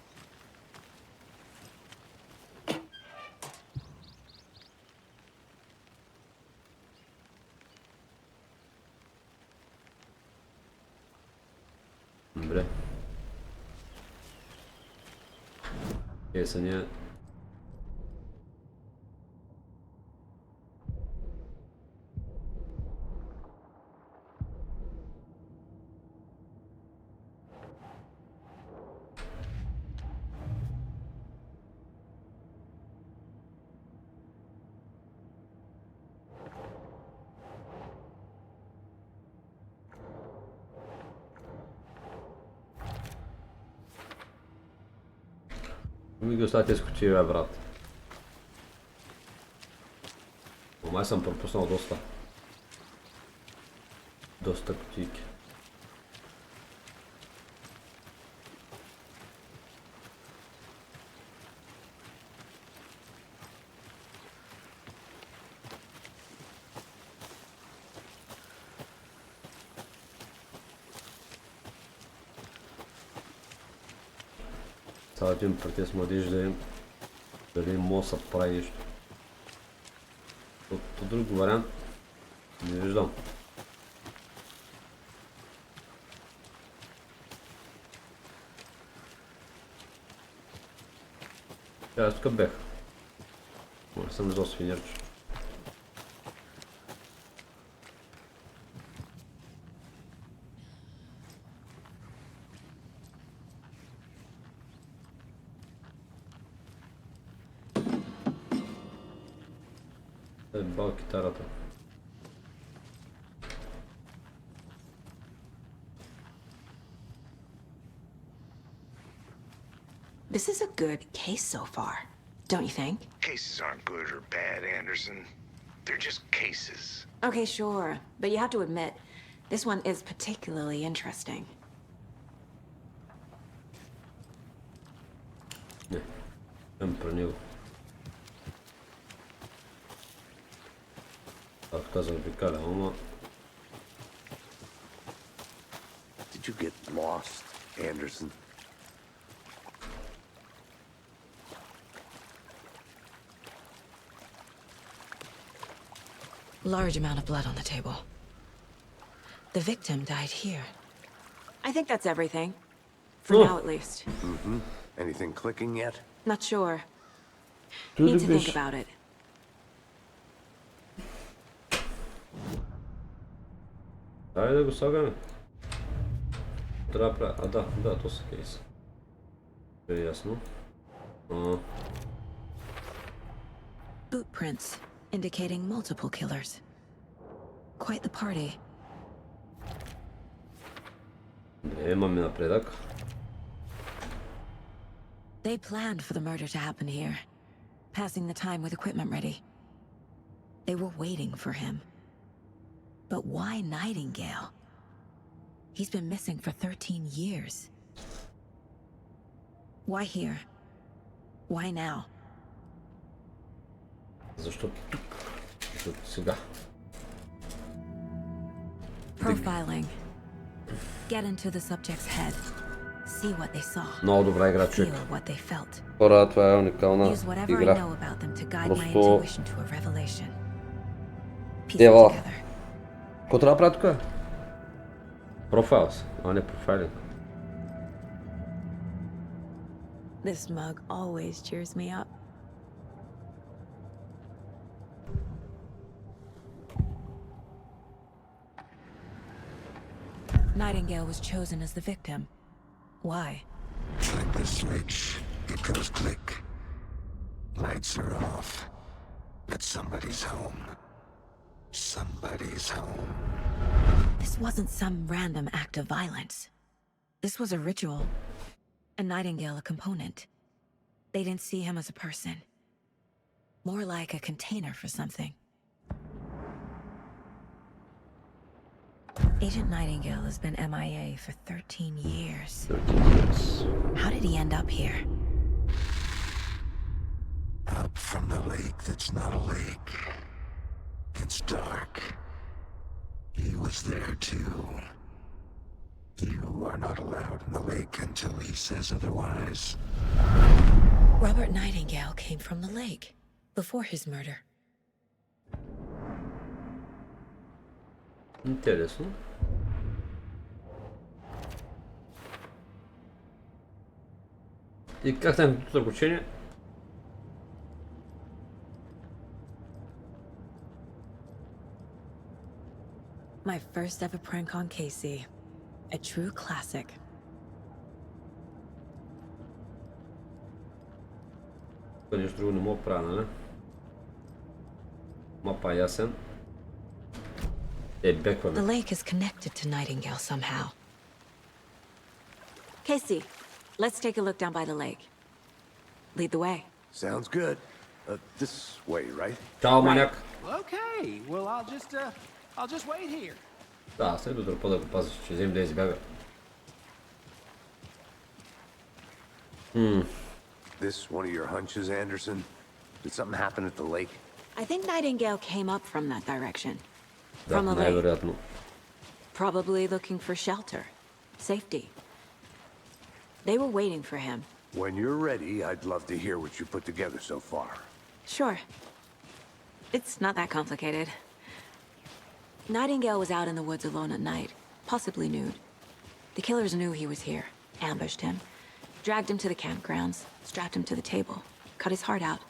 Добре. Са ми ги оставя тези кутии, бе, брат. Май съм пропуснал доста. Доста кутийки. Цял един протест младеж да им дали може да се прави нещо. От друг вариант не виждам. Аз тук бех. Може съм виждал свинерче. Бал китарата. This is a good case so far, don't you think? Cases aren't good or bad, Anderson. They're just cases. Okay, sure. But you have to admit, this one is particularly interesting. Не, съм при него. Аз казах обикаля, ама... Did you get lost, Anderson? Large amount of blood on the table. The victim died here. I think that's everything. For now, at least. Anything clicking yet? Not sure. Tudo Need to think bicho. about it. Айде да го слагаме. Трябва да правя... да, то са кейс. Е ясно. Boot prints indicating multiple killers. Quite the party. Не, имаме напредък. They planned for the murder to happen here, passing the time with equipment ready. They were waiting for him. But why Nightingale? He's been missing for 13 years. Why here? Why now? Защото тук? Защото сега. Profiling. Get into the subject's head. See what they saw. Много добра игра, Feel човек. what they felt. Хора, това е уникална Use whatever I игра. know about them to guide my Просто... intuition to a revelation. Piece it Ева. together. Какво трябва да правя тук? Профайлс, а не профайлинг. This mug always cheers me up. Nightingale was chosen as the victim. Why? Like the switch, it goes click. Lights are off. But somebody's home. Somebody's home. This wasn't some random act of violence. This was a ritual. And Nightingale a component. They didn't see him as a person. More like a container for something. Agent Nightingale has been MIA for 13 years. 13 years. How did he end up here? Up from the lake that's not a lake. It's dark. He was there too. You are not allowed in the lake until he says otherwise. Robert Nightingale came from the lake before his murder. Интересно. И как тяхното заключение? My first ever prank on Casey. A true classic. Нещо друго не мога да правя, нали? Мапа ясен. Бекваме. The lake is connected to Nightingale somehow. Casey, let's take a look down by the lake. Lead the way. Sounds good. This way, right? Чао, маняк. Okay, well, I'll just wait here. Да, след утре по да го пазиш, че взем да избяга. This one of your hunches, Anderson? Did something happen at the lake? I think Nightingale came up from that direction. Да, From the lake. най-вероятно. Probably looking for shelter. Safety. They were waiting for him. When you're ready, I'd love to hear what you put together so far. Sure. It's not that complicated. Nightingale was out in the woods alone at night, possibly nude. The killers knew he was here, ambushed him, dragged him to the campgrounds, strapped him to the table, cut his heart out.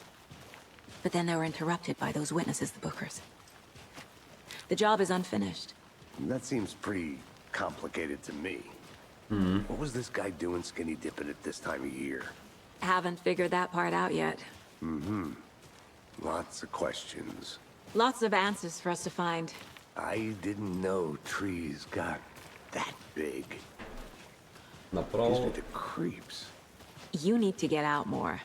But then they were interrupted by those witnesses, the Bookers. The job is unfinished. That seems pretty complicated to me. What was this guy doing skinny dipping at this time of year? Haven't figured that part out yet. Lots of questions. Lots of answers for us to find. I didn't know trees got that big. Gives Направо. me the creeps. You need to get out more.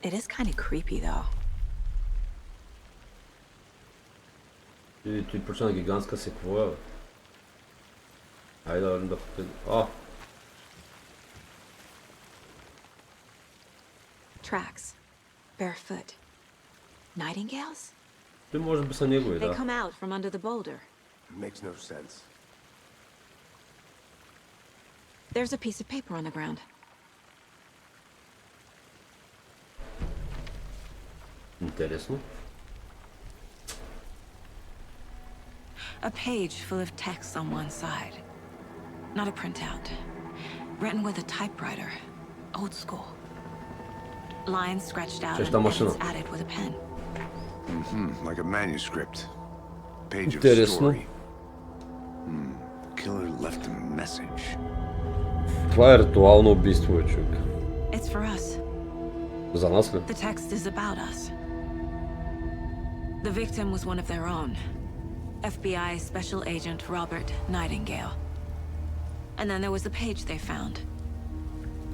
It is kind of creepy, though. И той почна гигантска секвоя. Хайде да върнем да погледнем. Tracks. Barefoot. Nightingales? Той може би са негови, They да. come out from under the boulder. Makes no sense. There's a piece of paper on the ground. Интересно. A page full of text on one side. Not a printout. Written with a typewriter. Old school. Lines scratched out Coś and tam maszyna. edits added with a pen. Like a manuscript. Page of Интересно. story. The killer left a message. Това е ритуално убийство, бе, човек. It's for us. За нас ли? The text is about us. The victim was one of their own. FBI Special Agent Robert Nightingale. And then there was the page they found.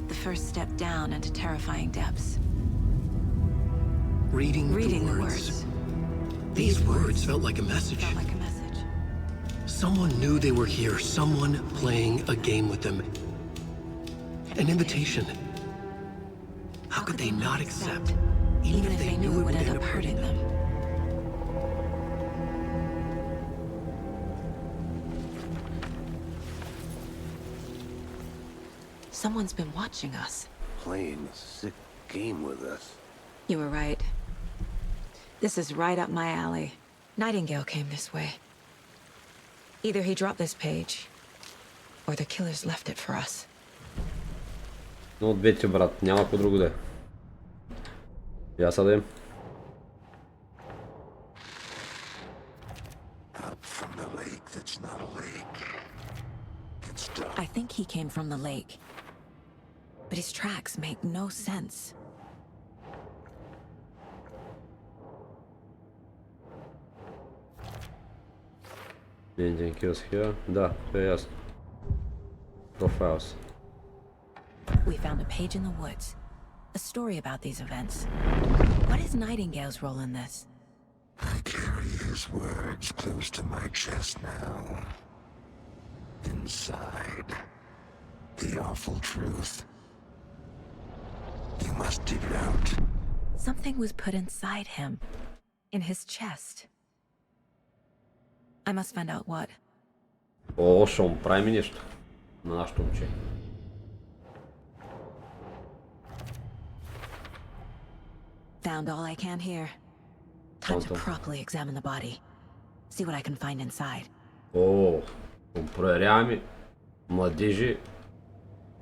The first step down into terrifying depths. Reading The the words. words. These words felt like a message. Felt like a message. Someone knew they were here, someone playing a game with them. An invitation. How could they not accept, Even if they knew it would end up hurting them. Someone's been watching us. Playing a sick game with us. You were right. This is right up my alley. Nightingale came this way. Either he dropped this page, or the killers left it for us. Но от двете, брат. Няма по друго да е. Я съдем. Up from the lake that's not a lake. It's dark. I think he came from the lake. But his tracks make no sense. Indian kills here. Да, това е ясно. Profiles. We found a page in the woods. A story about these events. What is Nightingale's role in this? I carry his words close to my chest now. Inside, the awful truth. You must dig it out. Something was put inside him. In his chest. I must find out what. О, ще му правим нещо. На нашото момче. Found all I can here. Time to Awesome. properly examine the body. See what I can find inside. О, проверяваме младежи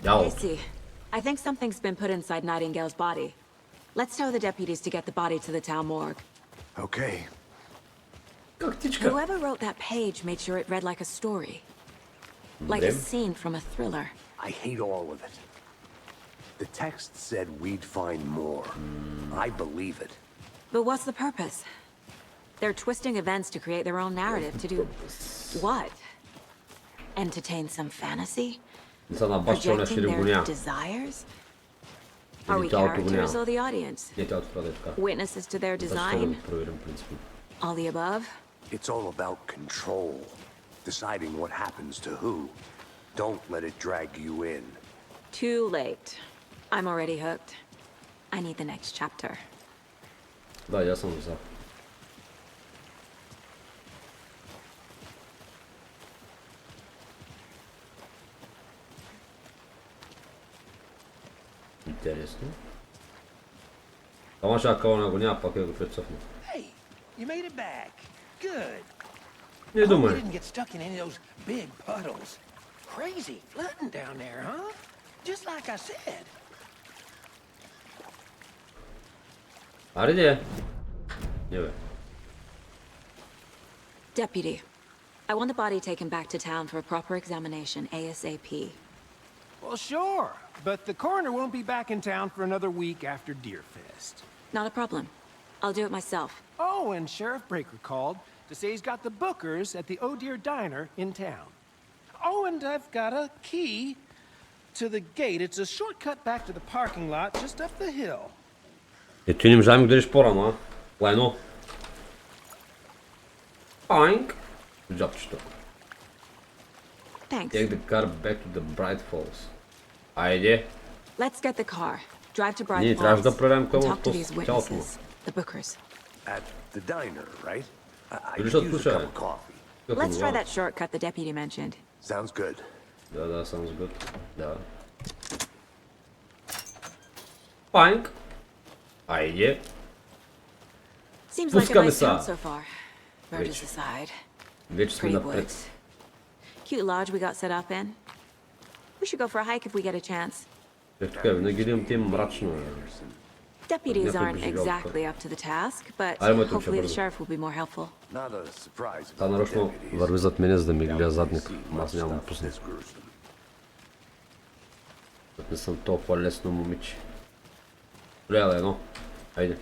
I дялото. see. I think something's been put inside Nightingale's body. Let's tell the deputies to get the body to the town morgue. Okay. Как тичка? Whoever wrote that page made sure it read like a story. Like a Them? scene from a thriller. I hate all of it. The text said we'd find more. I believe it. But what's the purpose? They're twisting events to create their own narrative to do what? Entertain some fantasy? За на баш черна ще Projecting го their няма. desires? Are we тялото го characters няма. or the audience? Не, тялото трябва да е така. Witnesses to their Защо да design? го проверим принципно? All the above? It's all about control. Deciding what happens to who. Don't let it drag you in. Too late. I'm already hooked. I need the next chapter. Да, я съм за. Интересно. Ама ще акала го няма, пак я го прецъфна. Hey, you made it back. Good. Не Hope you думай. didn't get stuck in any of those big puddles. Crazy flooding down there, huh? Just like I said. Аре де. Не бе. Deputy, I want the body taken back to town for a proper examination ASAP. Well, sure. But the coroner won't be back in town for another week after Deerfest. Not a problem. I'll do it myself. Oh, and Sheriff Breaker called to say he's got the bookers at the Oh Dear Diner in town. Oh, and I've got a key to the gate. It's a shortcut back to the parking lot just up the hill. Ти не можа да ми го дадеш по-рано, а? Лайно. Панк! Джапчето. Thanks. Take the car back to the Bright Falls. Айде. Let's get the car. Drive to Bright Ние трябваше Falls да проверим and кой talk to му these цялото му. witnesses, the Bookers. At the diner, right? I Или could ще use a отпуша. cup of coffee. Let's try that shortcut the deputy mentioned. Sounds good. Да, sounds good. Да. Панк! Айде. Seems like a Пускаме nice са. town so far. Birds Вече. aside. Вече сме Pretty напред. woods. Cute lodge we got set up in. We should go for a hike if we get a chance. Тук винаги идем тим мрачно. Deputies Някой aren't преживял exactly up to the task, but Айде, мътно, hopefully the ще sheriff will be more helpful. Not a surprise. Та about the нарочно deputies. върви зад мене, за да ми гледа Doubt задник. they've seen Аз much нямам stuff пусне. this gruesome. Не съм толкова лесно момиче. Добре, да едно. Айде.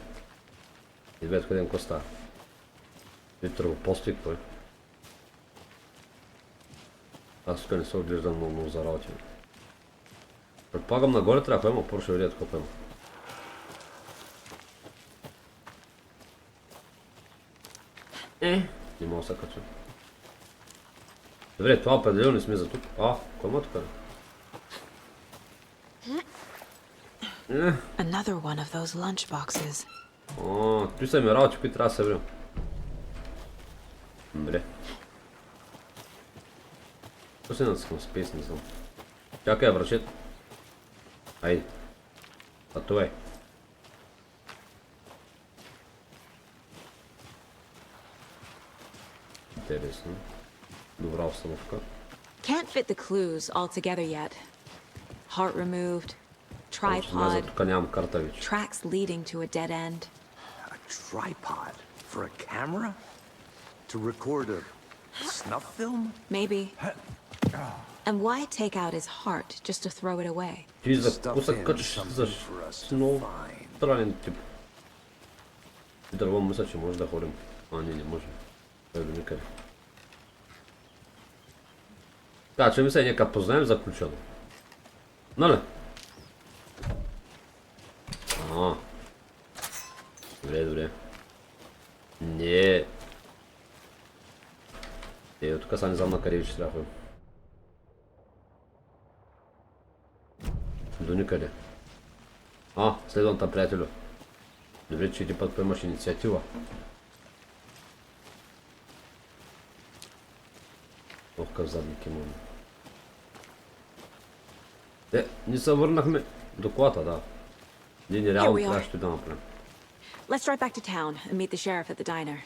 Идвете, къдем какво става. Витърво пости, какво е? Аз тук не се отглеждам много за работи. Предполагам нагоре трябва да има, първо ще видят какво има. Не мога да се кача. Добре, това определено не сме за тук. Кой има тук? Another one of those lunch boxes. Той са ми работи, които трябва да съберем. Добре. Що се натискам спейс, не знам. Чакай, врачет. Айде. А това е. Интересно. Добра установка. Can't fit the clues all together yet. Heart removed, Tripod. tripod, Тук нямам карта вече. tracks leading to a dead end. A tripod for a camera? To record a snuff film? Maybe. And why take out his heart just to throw it away? Ти за Stuff какво се in качиш something за for us to много find. странен тип. Дърво мисля, че може да ходим. Не можем. Той до никъде. Така, че мисля, нека познаем заключено. Нали? Добре. Не. От тук са не знам на къде вече трябва. До никъде. Следвам та, приятелю. Добре, че един път поемаш инициатива. Какъв задник имаме. Ние се върнахме до колата, да. Ние нереално трябваше да направим. Let's drive back to town and meet the sheriff at the diner.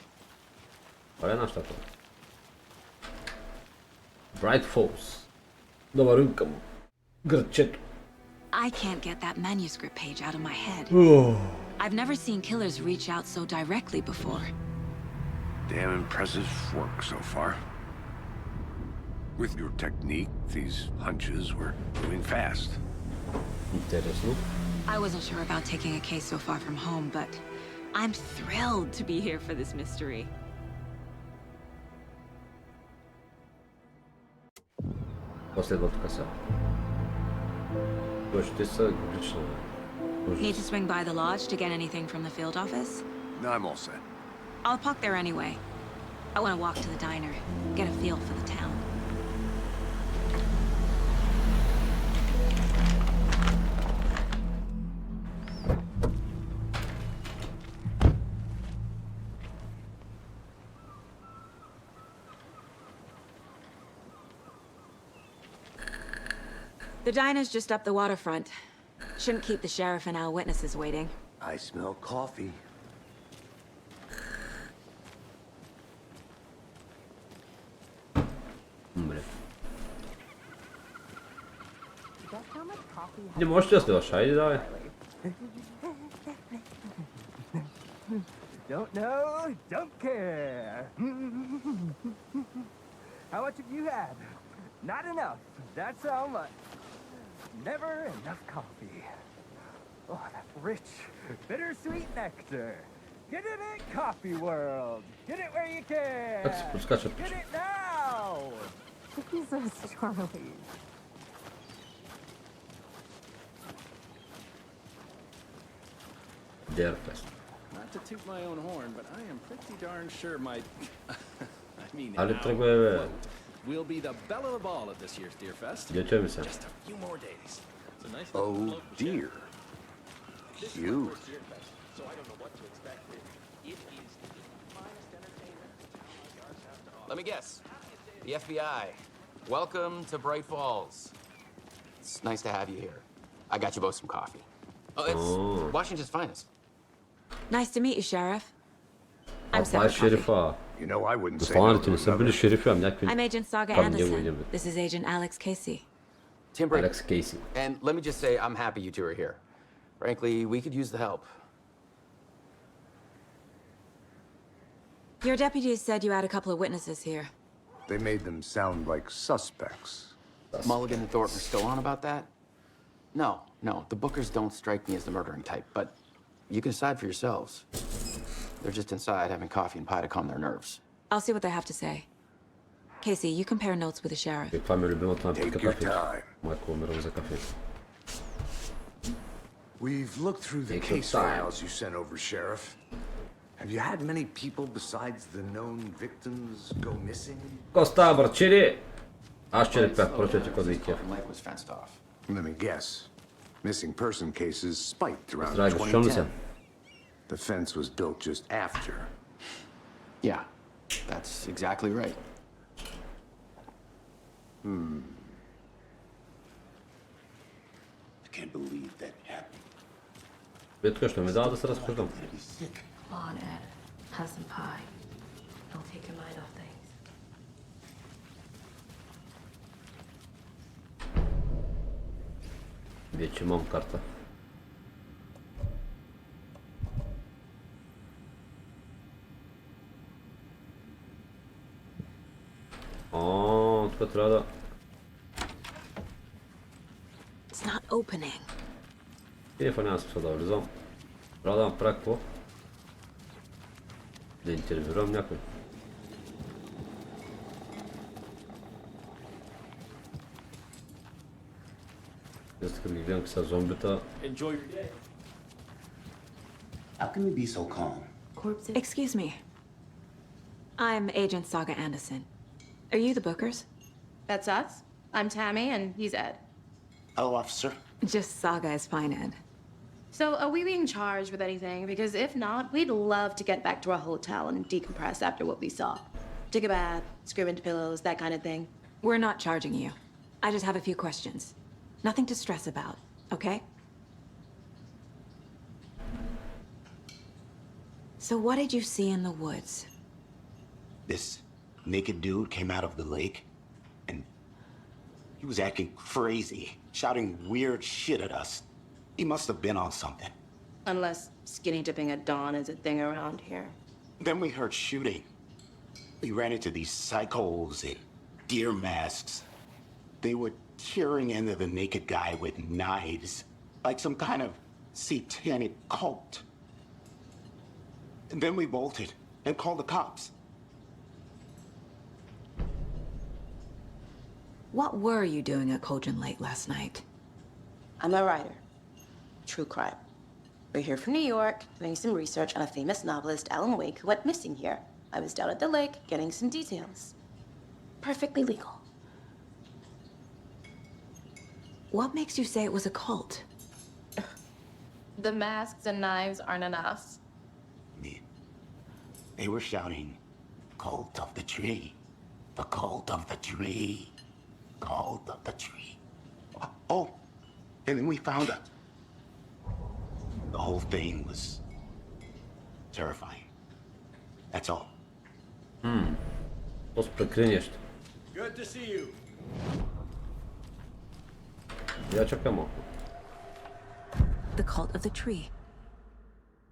Това е нещата. Bright Falls. Да вървим към градчето. I can't get that manuscript page out of my head. I've never seen killers reach out so directly before. Damn impressive work so far. With your technique, these hunches were moving fast. Интересно. I wasn't sure about taking a case so far from home, but I'm thrilled to be here for this mystery. Последва тук сега. Това ще са лично. Need to swing by the lodge to get anything from the field office? No, I'm all set. I'll park there anyway. I want to walk to the diner, get a feel for the town. The diner's just up the waterfront. Shouldn't keep the sheriff and our witnesses waiting. I smell coffee. Добре. Не можеш да следваш, айде давай. Don't know, don't care. How much have you had? Not enough. That's how much. Never enough coffee. Oh, that rich, bittersweet nectar. Get it in Coffee World. Get it where you can. Как се подскачат? Get it now. Jesus, Charlie. Дерфест. Not to toot my own horn, but I am pretty darn sure my... I Али тръгвай, бе. We'll be the belle of the ball at this year's Deer Fest. Дече ми се. Just a few more days. It's a nice Oh dear. Cute. So I don't know what to expect. It is the finest entertainment ours has to offer. Let me guess. The FBI. Welcome to Bright Falls. It's nice to have you here. I got you both some coffee. Oh, it's Washington's finest. Nice to meet you, Sheriff. I'm Това е Sarah Coffey. шерифа. You know, I wouldn't say no Останалите to не са били another. шерифи, ами някакви... I'm Agent Saga Там него Anderson. идем. This is Agent Alex Casey. Tim Brady. Алекс Кейси. And let me just say, I'm happy you two are here. Frankly, we could use the help. Your deputies said you had a couple of witnesses here. They made them sound like suspects. Mulligan and Thornton are still on about that? No. The Bookers don't strike me as the murdering type, but you can decide for yourselves. They're just inside having coffee and pie to calm their nerves. I'll see what they have to say. Casey, you compare notes with the sheriff. Това ми е любимата напитка Take your кафе. time. Майко умирам за кафе. We've looked through the Take your case time. files you sent over, Sheriff. Have you had many people besides the known victims go missing? Коста, бърчери! Аз ще репят, прочете кой да и тях. Lake was fenced off. Let me guess. Missing person cases spiked around Здравей, защо ли се? 2010. The fence was built just after. Yeah, that's exactly right. I can't believe that happened. Бетка, ще ми дава да се разхождам. Come on, Ed. Have some pie. It'll take your mind off things. Вече имам карта. Тук трябва да... It's not opening. Няма смисъл да влизам. Трябва да направя какво? Да интервюрам някой. Аз така да ги гледам какви са зомбита. How can you be so calm? Corpses? Excuse me. I'm Agent Saga Anderson. Are you the Bookers? That's us. I'm Tammy, and he's Ed. Hello, officer. Just Saga is fine, Ed. So, are we being charged with anything? Because if not, we'd love to get back to our hotel and decompress after what we saw. Take a bath, scream into pillows, that kind of thing. We're not charging you. I just have a few questions. Nothing to stress about, okay? So what did you see in the woods? This naked dude came out of the lake, and he was acting crazy, shouting weird shit at us. He must have been on something. Unless skinny dipping at dawn is a thing around here. Then we heard shooting. We ran into these psychos in deer masks. They were tearing into the naked guy with knives, like some kind of satanic cult. And then we bolted and called the cops. What were you doing at Cauldron Lake last night? I'm a writer. True crime. We're here from New York, doing some research on a famous novelist, Alan Wake, who went missing here. I was down at the lake, getting some details. Perfectly legal. What makes you say it was a cult? The masks and knives aren't enough. They were shouting, "Cult of the tree, the cult of the tree, cult of the tree." Oh, and then we found it. The whole thing was terrifying. That's all. Просто прикри нещо. Good to see you. Я чакам малко. The cult of the tree.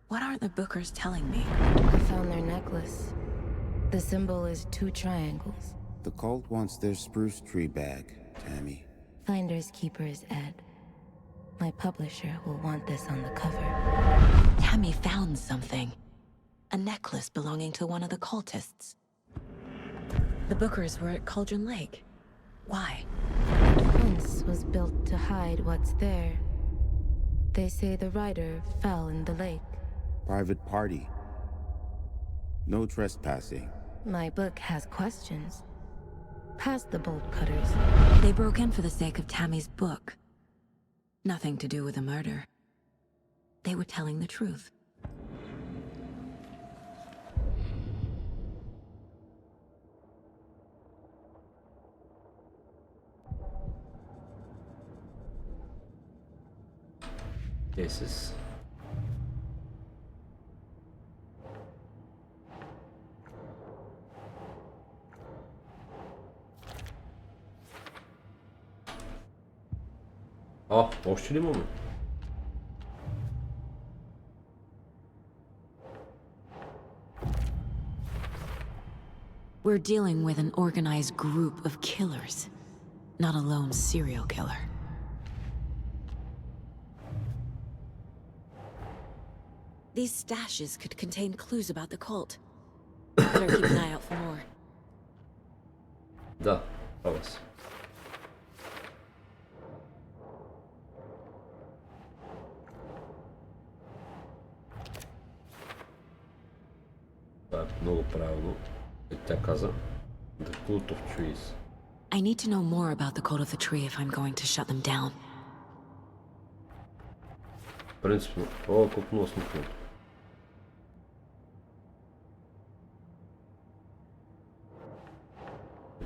What aren't the Bookers telling me? I found their necklace. The symbol is 2 triangles. The cult wants their spruce tree back, Tammy. Finders keepers, Ed. My publisher will want this on the cover. Tammy found something. A necklace belonging to one of the cultists. The Bookers were at Cauldron Lake. Why? The fence was built to hide what's there. They say the writer fell in the lake. Private party. No trespassing. My book has questions. Past the bolt cutters. They broke in for the sake of Tammy's book. Nothing to do with a murder. They were telling the truth. Cases. Още ли имаме? We're dealing with an organized group of killers, not a lone serial killer. These stashes could contain clues about the cult. Better keep an eye out for more. Да, права си. Това е много правилно. Тя каза The Cult of Trees. I need to know more about the cult of the tree if I'm going to shut them down. Принципно, това е колко много смъкнато.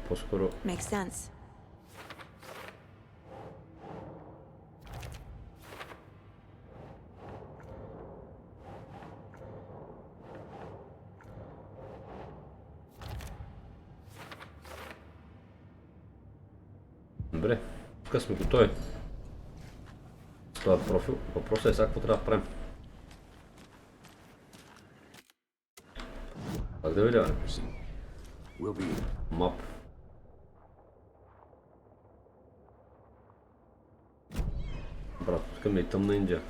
По-скоро... Makes sense. Добре, тук сме готови. С този профил. Въпросът е сега какво трябва да правим. Пак да видя, мап. Брат, тук ми е тъмна Индия.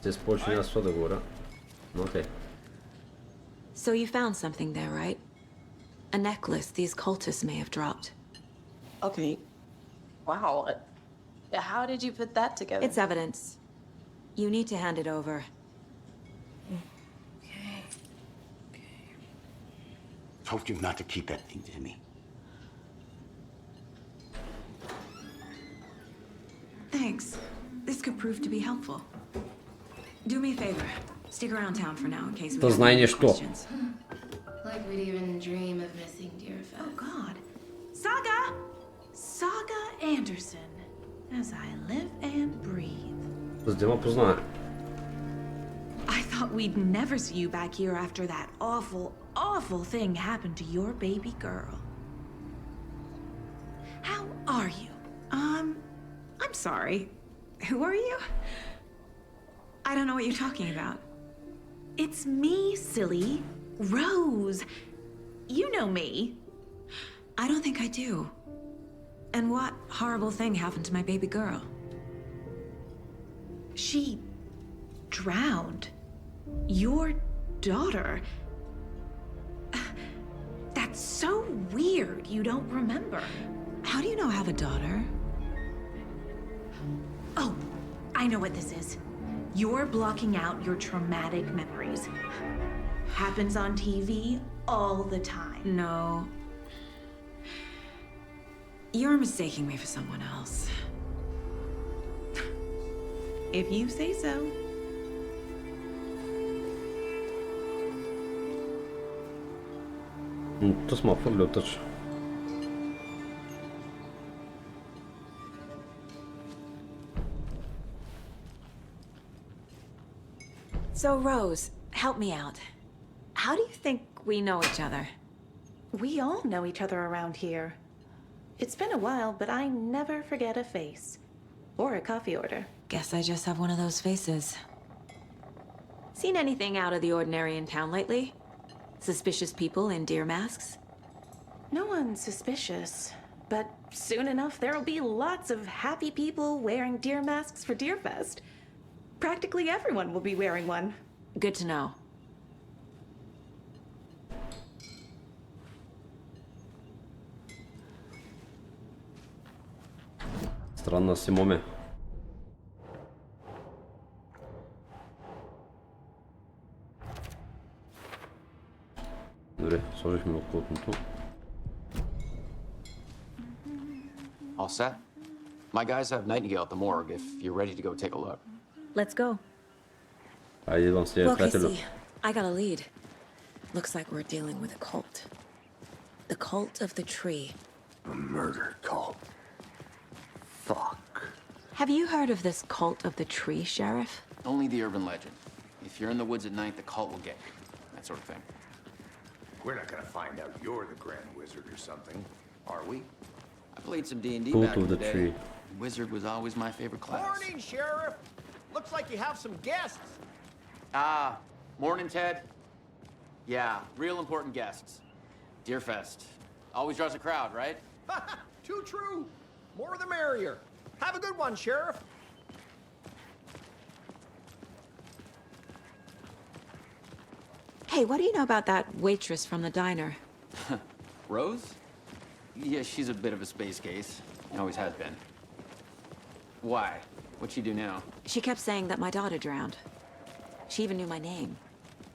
Те с повече няма с това да говоря. Но окей. So you found something there, right? A necklace these cultists may have dropped. Okay. Wow. How did you put that together? It's evidence. You need to hand it over. Told you not to keep that thing to me. Thanks. This could prove to be helpful. Do me a favor. Stick around town for now in case we have any questions. Like we'd even dream of missing Deerfest. Oh God. Saga! Saga Anderson. As I live and breathe. За да ме познае. I thought we'd never see you back here after that awful thing happened to your baby girl. How are you? I'm sorry. Who are you? I don't know what you're talking about. It's me, silly. Rose. You know me. I don't think I do. And what horrible thing happened to my baby girl? She drowned. Your daughter. That's so weird you don't remember. How do you know I have a daughter? Oh, I know what this is. You're blocking out your traumatic memories. Happens on TV all the time. No. You're mistaking me for someone else. If you say so. То сме фърлил тъч. So, Rose, help me out. How do you think we know each other? We all know each other around here. It's been a while, but I never forget a face. Or a coffee order. Guess I just have one of those faces. Seen anything out of the ordinary in town lately? Suspicious people in deer masks? No one's suspicious. But soon enough, there'll be lots of happy people wearing deer masks for Deerfest. Practically everyone will be wearing one. Good to know. Странна си, моме. Отворихме окултното. All set? My guys have Nightingale at the morgue if you're ready to go take a look. Let's go. Айде, идвам с тебе, Well, приятелю. Casey, I got a lead. Looks like we're dealing with a cult. The cult of the tree. A murder cult. Fuck. Have you heard of this cult of the tree, Sheriff? Only the urban legend. If you're in the woods at night, the cult will get you. That sort of thing. We're not gonna find out you're the Grand Wizard or something, are we? I played some D&D Cult back of in the the day. tree. Wizard was always my favorite class. Morning, Sheriff. Looks like you have some guests. Ah, morning, Ted. Yeah, real important guests. Deerfest. Always draws a crowd, right? Too true. More the merrier. Have a good one, Sheriff. Hey, what do you know about that waitress from the diner? Rose? Yeah, she's a bit of a space case. Always has been. Why? What'd she do now? She kept saying that my daughter drowned. She even knew my name.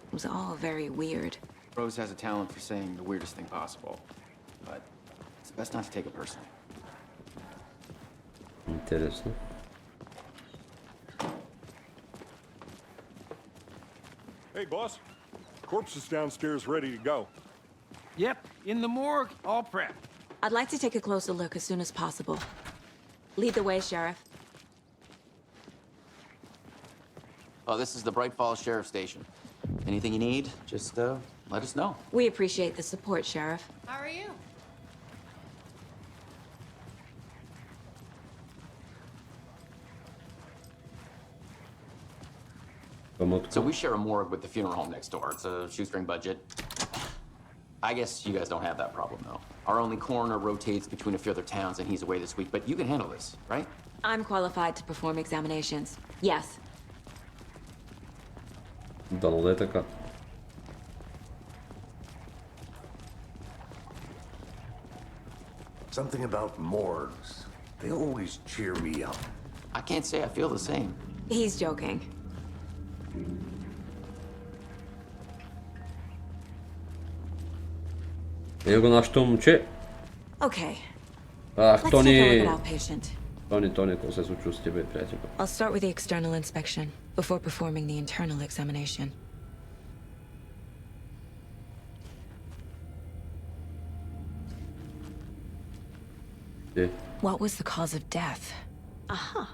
It was all very weird. Rose has a talent for saying the weirdest thing possible. But it's best not to take it personally. Интересно. Hey, boss. Corpse is downstairs ready to go. Yep, in the morgue, all prepped. I'd like to take a closer look as soon as possible. Lead the way, Sheriff. Oh, this is the Bright Falls Sheriff Station. Anything you need, just let us know. We appreciate the support, Sheriff. How are you? So we share a morgue with the funeral home next door. It's a shoestring budget. I guess you guys don't have that problem, though. Our only coroner rotates between a few other towns, and he's away this week. But you can handle this, right? I'm qualified to perform examinations. Yes. Дано да е така. Something about morgues. They always cheer me up. I can't say I feel the same. He's joking. Ево го нашето момче. Okay. Ах, Let's take a look Тони. at our patient. Тони, какво се случва с тебе, приятел? I'll start with the external inspection before performing the internal examination. Yeah. What was the cause of death? Uh-huh.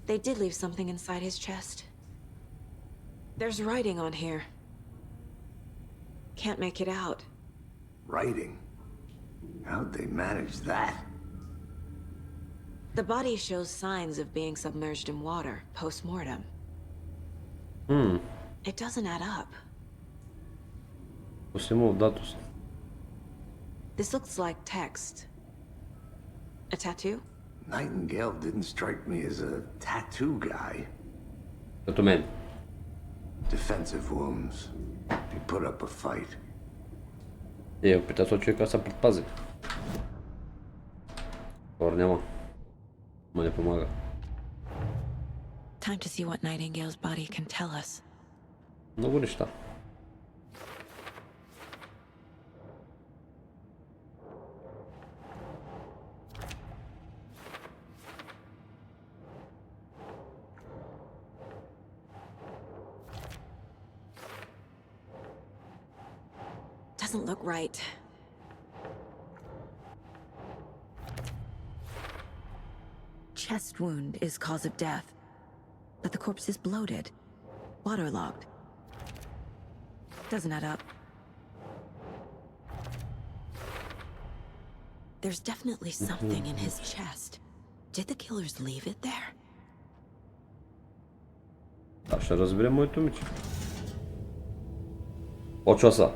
They did leave something inside his chest. There's writing on here. Can't make it out. Writing? How'd they manage that? The body shows signs of being submerged in water post-mortem. It doesn't add up. Посимо датус. This looks like text. A tattoo? Nightingale didn't strike me as a tattoo guy. Като мен. Defensive wounds. He put up a fight. Опита се човека да се предпази. Хора няма. Ма не помага. Time to see what Nightingale's body can tell us. Много неща. Doesn't look right. Chest wound is cause of death, but the corpse is bloated, waterlogged. Doesn't add up. There's definitely something in his chest. Did the killers leave it there? Да, ще разберем моето момиче. Почва са.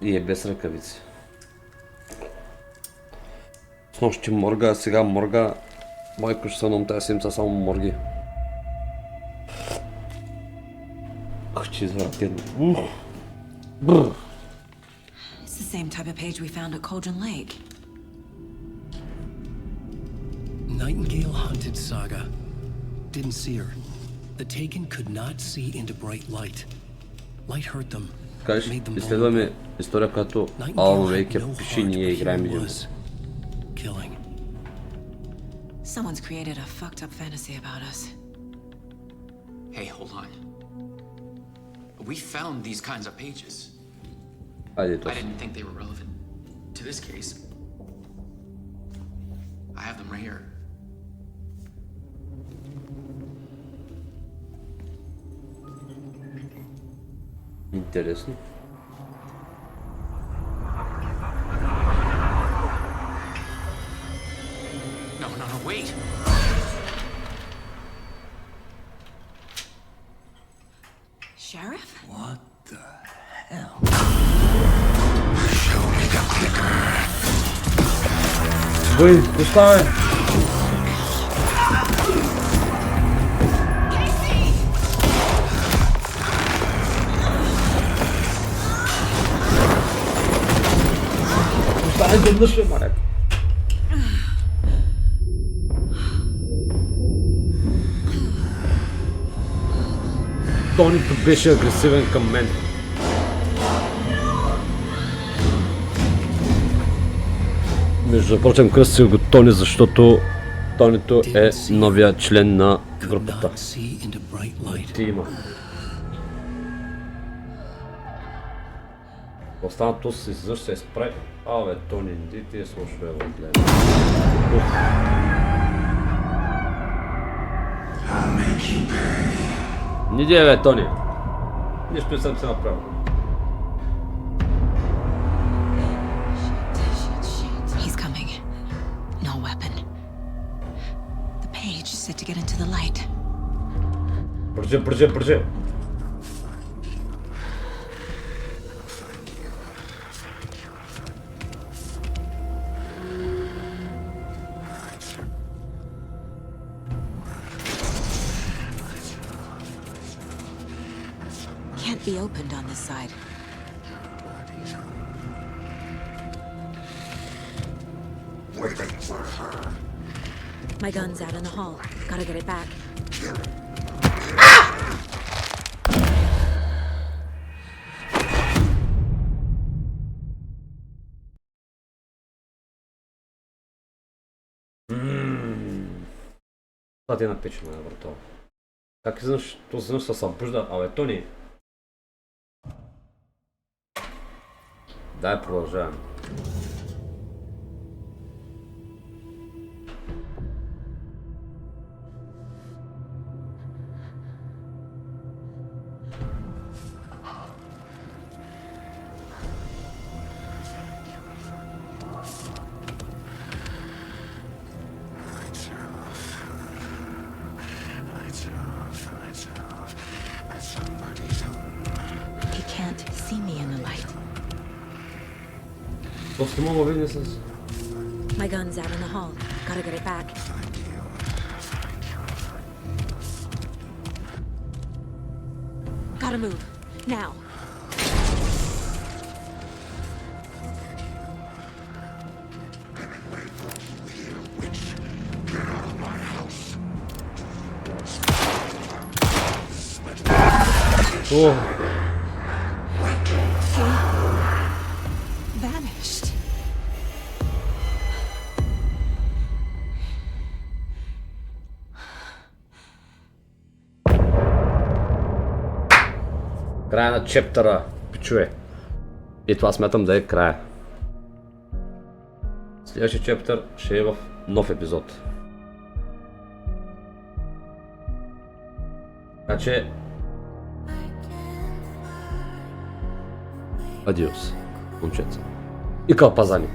И е без ръкавици. С нощи морга, а сега морга. Майко ще сънам тази седмица само морги. Че извратено. It's the same type of page we found at Cauldron Lake. Nightingale hunted Saga. Didn't see her. The Taken could not see into bright light. Light hurt them. Кажеш, изследваме история, която Алан Уейк я пише и ние играем един. Killing. Someone's created a fucked up fantasy about us. Hey, hold on. We found these kinds of pages. I didn't think they were relevant to this case. I have them right here. Интересно. No, wait. Sheriff? What the hell? Стой, пускай! Пускай, дъвнъж, марек. Тонито беше агресивен към мен. Между прочим, кръстих го Тони, защото Тонито е новия член на групата. Ти има. Останато се извъж се изправи. Абе, Тони, иди ти е слушай в гледа. Ниди е, бе, Тони. Нищо не съм се направил. He's coming. No weapon. The page said to get into the light. Бърже. Can't be opened on this side. Waiting for her. My gun's out in the hall. Gotta get it back. Това ти е напечено, брато. Как изведнъж този се събужда? Абе, Тони! Дай продължаваме. He can't see me in the light. Просто мога видни с... My gun's out in the hall. Gotta get it back. Gotta move. Now. О! Vanished. Края на чептъра, пичове. И това смятам да е края. Следващия чептър ще е в нов епизод. Така че... Адиос, момчеца. И кълпазани.